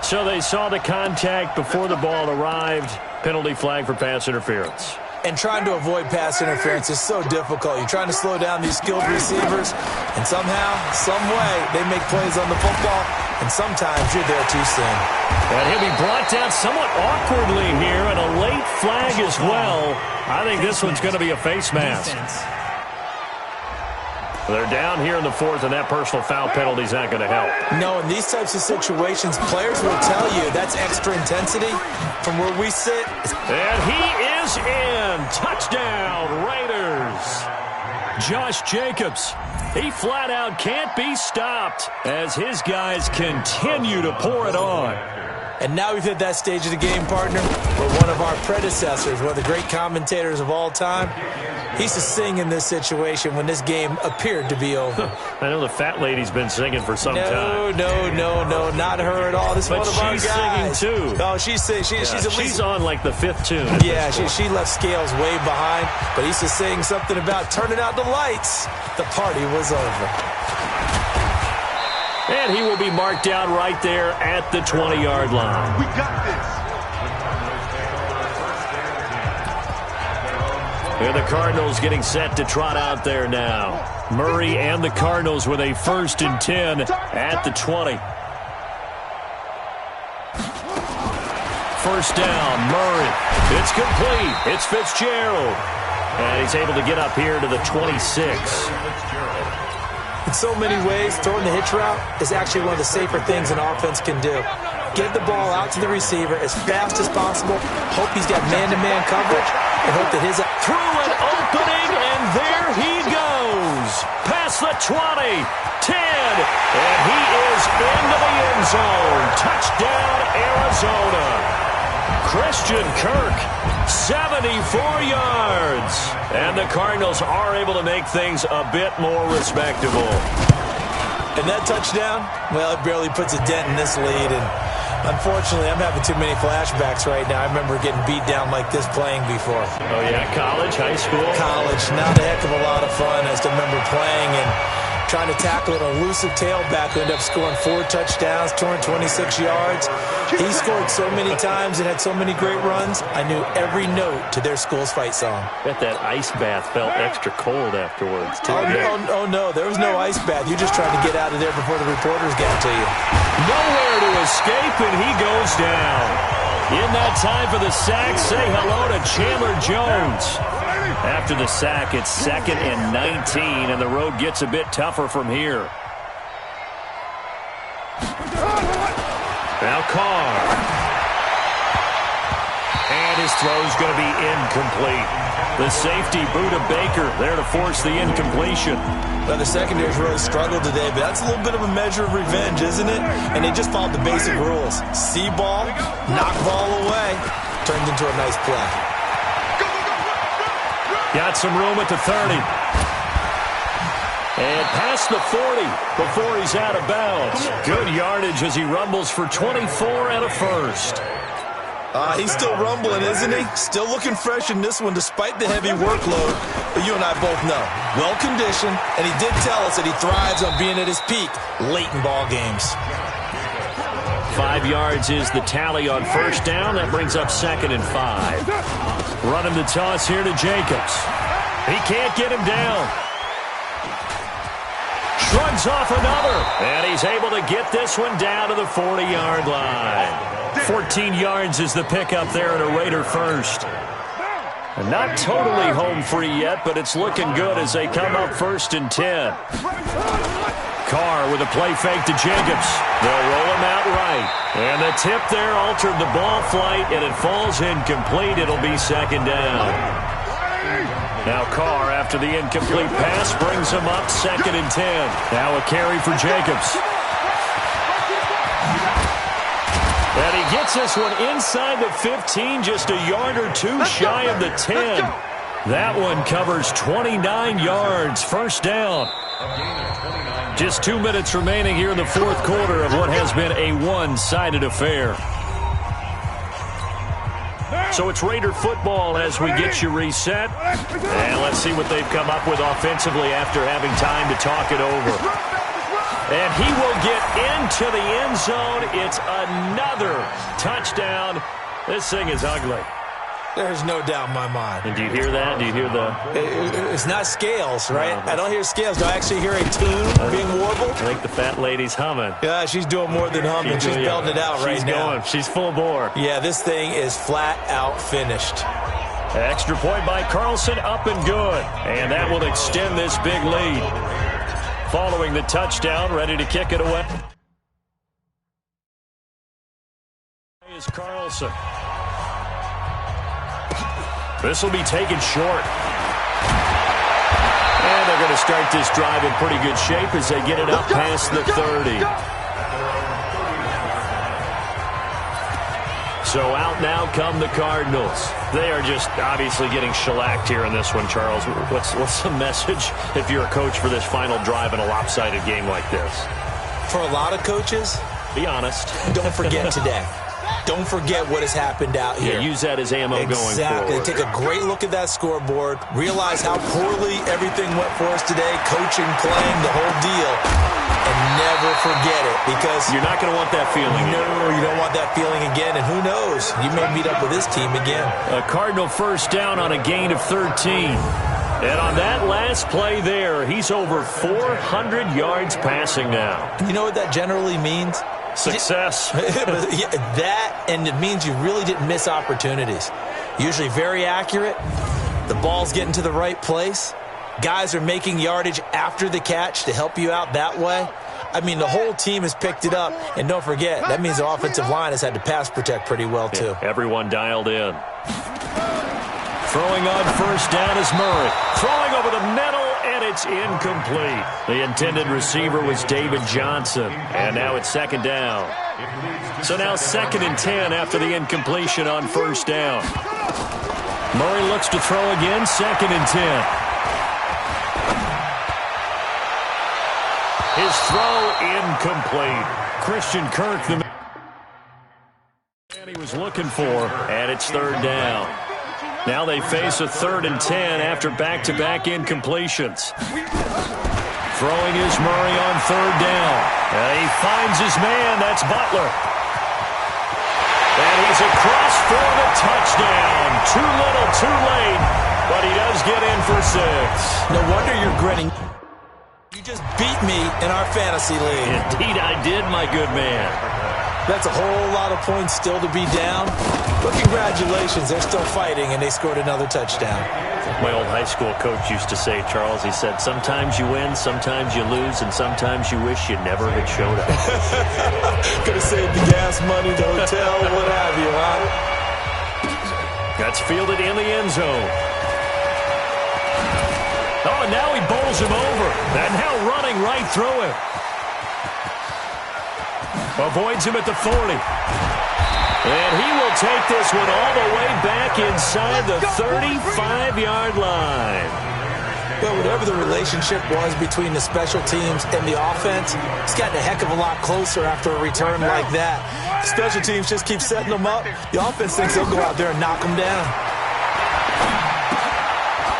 So they saw the contact before the ball arrived. Penalty flag for pass interference. And trying to avoid pass interference is so difficult. You're trying to slow down these skilled receivers, and somehow, some way, they make plays on the football, and sometimes you're there too soon. And he'll be brought down somewhat awkwardly here, and a late flag as well. I think this one's going to be a face mask. They're down here in the 4th, and that personal foul penalty is not going to help. No, in these types of situations, players will tell you that's extra intensity. From where we sit. And he is in. Touchdown, Raiders. Josh Jacobs, he flat out can't be stopped as his guys continue to pour it on. And now we've hit that stage of the game, partner, where one of our predecessors, one of the great commentators of all time, he used to sing in this situation when this game appeared to be over. I know the fat lady's been singing for some time. No, not her at all. This is one of our guys. But she's singing, too. Oh, she's at least... She's on, like, the 5th tune. Yeah, she left Scales way behind, but he used to sing something about turning out the lights. The party was over. And he will be marked down right there at the 20-yard line. We got this. And the Cardinals getting set to trot out there now. Murray and the Cardinals with a 1st and 10 at the 20. First down, Murray. It's complete. It's Fitzgerald. And he's able to get up here to the 26. In so many ways, throwing the hitch route is actually one of the safer things an offense can do. Get the ball out to the receiver as fast as possible. Hope he's got man-to-man coverage. And hope that his... Through an opening, and there he goes. Past the 20, 10, and he is into the end zone. Touchdown, Arizona. Christian Kirk, 74 yards. And the Cardinals are able to make things a bit more respectable. And that touchdown, well, it barely puts a dent in this lead. And unfortunately, I'm having too many flashbacks right now. I remember getting beat down like this playing before. Oh, yeah, college, high school? College, not a heck of a lot of fun. I still remember playing and trying to tackle an elusive tailback who ended up scoring 4 touchdowns, 226 yards. He scored so many times and had so many great runs, I knew every note to their school's fight song. Bet that ice bath felt extra cold afterwards, too. Oh, no, there was no ice bath. You're just trying to get out of there before the reporters get to you. Nowhere to escape, and he goes down. In that time for the sack, say hello to Chandler Jones. After the sack, it's 2nd and 19, and the road gets a bit tougher from here. Now Carr. And his throw's going to be incomplete. The safety, Buda Baker, there to force the incompletion. Well, the secondary's really struggled today, but that's a little bit of a measure of revenge, isn't it? And they just followed the basic rules. See ball, knock ball away, turned into a nice play. Got some room at the 30. And past the 40 before he's out of bounds. Good yardage as he rumbles for 24 and a first. He's still rumbling, isn't he? Still looking fresh in this one despite the heavy workload. But you and I both know, well-conditioned, and he did tell us that he thrives on being at his peak late in ball games. 5 yards is the tally on first down. That brings up 2nd and 5. Running the toss here to Jacobs. He can't get him down. Shrugs off another, and he's able to get this one down to the 40-yard line. 14 yards is the pickup there and a Raider first. And not totally home free yet, but it's looking good as they come up 1st and 10. Carr with a play fake to Jacobs. They'll roll him out right. And the tip there altered the ball flight, and it falls incomplete. It'll be 2nd down. Now Carr, after the incomplete pass, brings him up 2nd and 10. Now a carry for Jacobs. And he gets this one inside the 15, just a yard or two shy of the 10. That one covers 29 yards. First down. Just 2 minutes remaining here in the 4th quarter of what has been a one-sided affair. So it's Raider football as we get you reset. And let's see what they've come up with offensively after having time to talk it over. And he will get into the end zone. It's another touchdown. This thing is ugly. There's no doubt in my mind. And do you hear that? Do you hear the... It's not scales, right? I don't hear scales. Do I actually hear a tune being warbled? I think the fat lady's humming. Yeah, she's doing more than humming. She's belting it out right now. She's full bore. Yeah, this thing is flat out finished. Extra point by Carlson, up and good. And that will extend this big lead. Following the touchdown, ready to kick it away is Carlson. This will be taken short. And they're going to start this drive in pretty good shape as they get it up past the 30. So out now come the Cardinals. They are just obviously getting shellacked here in this one, Charles. What's the message if you're a coach for this final drive in a lopsided game like this? For a lot of coaches, be honest. Don't forget today. don't forget what has happened out here. Yeah, use that as ammo going forward. Exactly. Take a great look at that scoreboard. Realize how poorly everything went for us today. Coaching, playing, the whole deal. And never forget it, because you're not going to want that feeling. No, you don't want that feeling again. And who knows? You may meet up with this team again. A Cardinal first down on a gain of 13. And on that last play there, he's over 400 yards passing now. You know what that generally means? Success. That, and it means you really didn't miss opportunities. Usually very accurate. The ball's getting to the right place. Guys are making yardage after the catch to help you out that way. I mean, the whole team has picked it up. And don't forget, that means the offensive line has had to pass protect pretty well, too. Yeah, everyone dialed in. Throwing on first down is Murray. Throwing over the middle, and it's incomplete. The intended receiver was David Johnson. And now it's second down. So now 2nd and 10 after the incompletion on first down. Murray looks to throw again, 2nd and 10. His throw incomplete. Christian Kirk, the man he was looking for, and it's 3rd down. Now they face a 3rd and 10 after back-to-back incompletions. Throwing is Murray on 3rd down. And he finds his man. That's Butler. And he's across for the touchdown. Too little, too late, but he does get in for 6. No wonder you're grinning. You just beat me in our fantasy league. Indeed I did, my good man. That's a whole lot of points still to be down. But congratulations, they're still fighting, and they scored another touchdown. My old high school coach used to say, Charles, he said, sometimes you win, sometimes you lose, and sometimes you wish you never had showed up. Could have saved the gas money, the hotel, what have you, huh? That's fielded in the end zone. Oh, and now he bowls him over. And now running right through him. Avoids him at the 40. And he will take this one all the way back inside the 35-yard line. Well, whatever the relationship was between the special teams and the offense, it's gotten a heck of a lot closer after a return like that. Special teams just keep setting them up. The offense thinks they'll go out there and knock them down.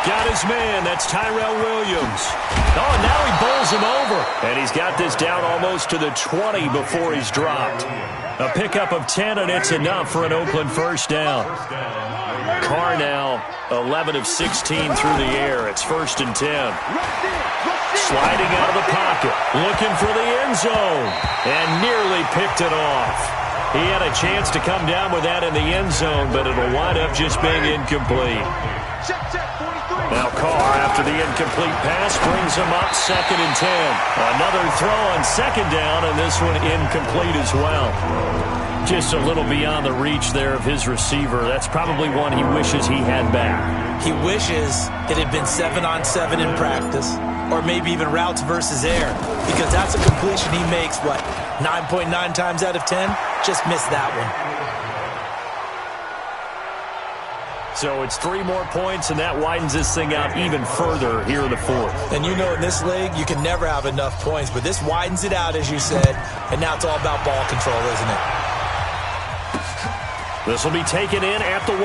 Got his man. That's Tyrell Williams. Oh, and now he bowls him over. And he's got this down almost to the 20 before he's dropped. A pickup of 10, and it's enough for an Oakland first down. Carr now 11 of 16 through the air. It's 1st and 10. Sliding out of the pocket. Looking for the end zone. And nearly picked it off. He had a chance to come down with that in the end zone, but it'll wind up just being incomplete. Now Carr, after the incomplete pass, brings him up 2nd and 10. Another throw on 2nd down, and this one incomplete as well. Just a little beyond the reach there of his receiver. That's probably one he wishes he had back. He wishes it had been 7-on-7 in practice, or maybe even routes versus air, because that's a completion he makes, 9.9 times out of 10? Just missed that one. So it's 3 more points, and that widens this thing out even further here in the 4th. And you know in this league, you can never have enough points, but this widens it out, as you said, and now it's all about ball control, isn't it? This will be taken in at the 1.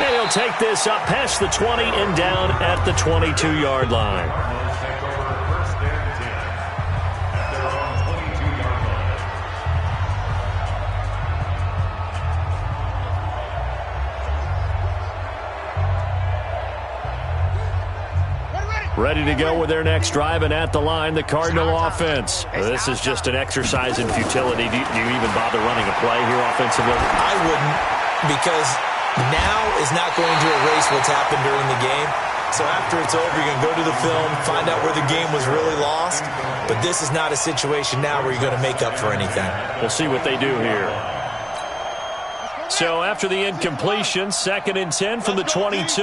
And he'll take this up past the 20 and down at the 22-yard line. Ready to go with their next drive, and at the line, the Cardinal offense. This is just an exercise in futility. Do you even bother running a play here offensively? I wouldn't, because now is not going to erase what's happened during the game. So after it's over, you're going to go to the film, find out where the game was really lost. But this is not a situation now where you're going to make up for anything. We'll see what they do here. So after the incompletion, 2nd and 10 from the 22.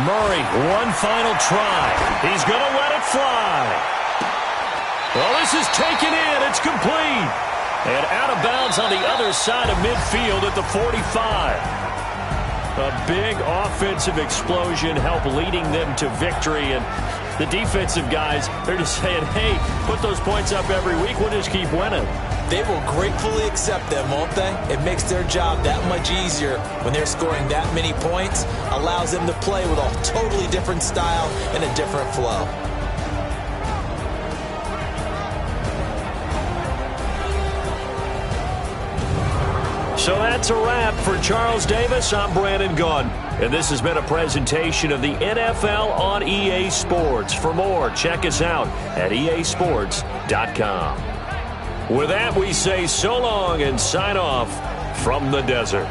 Murray, one final try. He's going to let it fly. Well, this is taken in. It's complete. And out of bounds on the other side of midfield at the 45. A big offensive explosion helped leading them to victory. And the defensive guys, they're just saying, hey, put those points up every week. We'll just keep winning. They will gratefully accept them, won't they? It makes their job that much easier when they're scoring that many points. Allows them to play with a totally different style and a different flow. So that's a wrap for Charles Davis. I'm Brandon Gunn. And this has been a presentation of the NFL on EA Sports. For more, check us out at easports.com. With that, we say so long and sign off from the desert.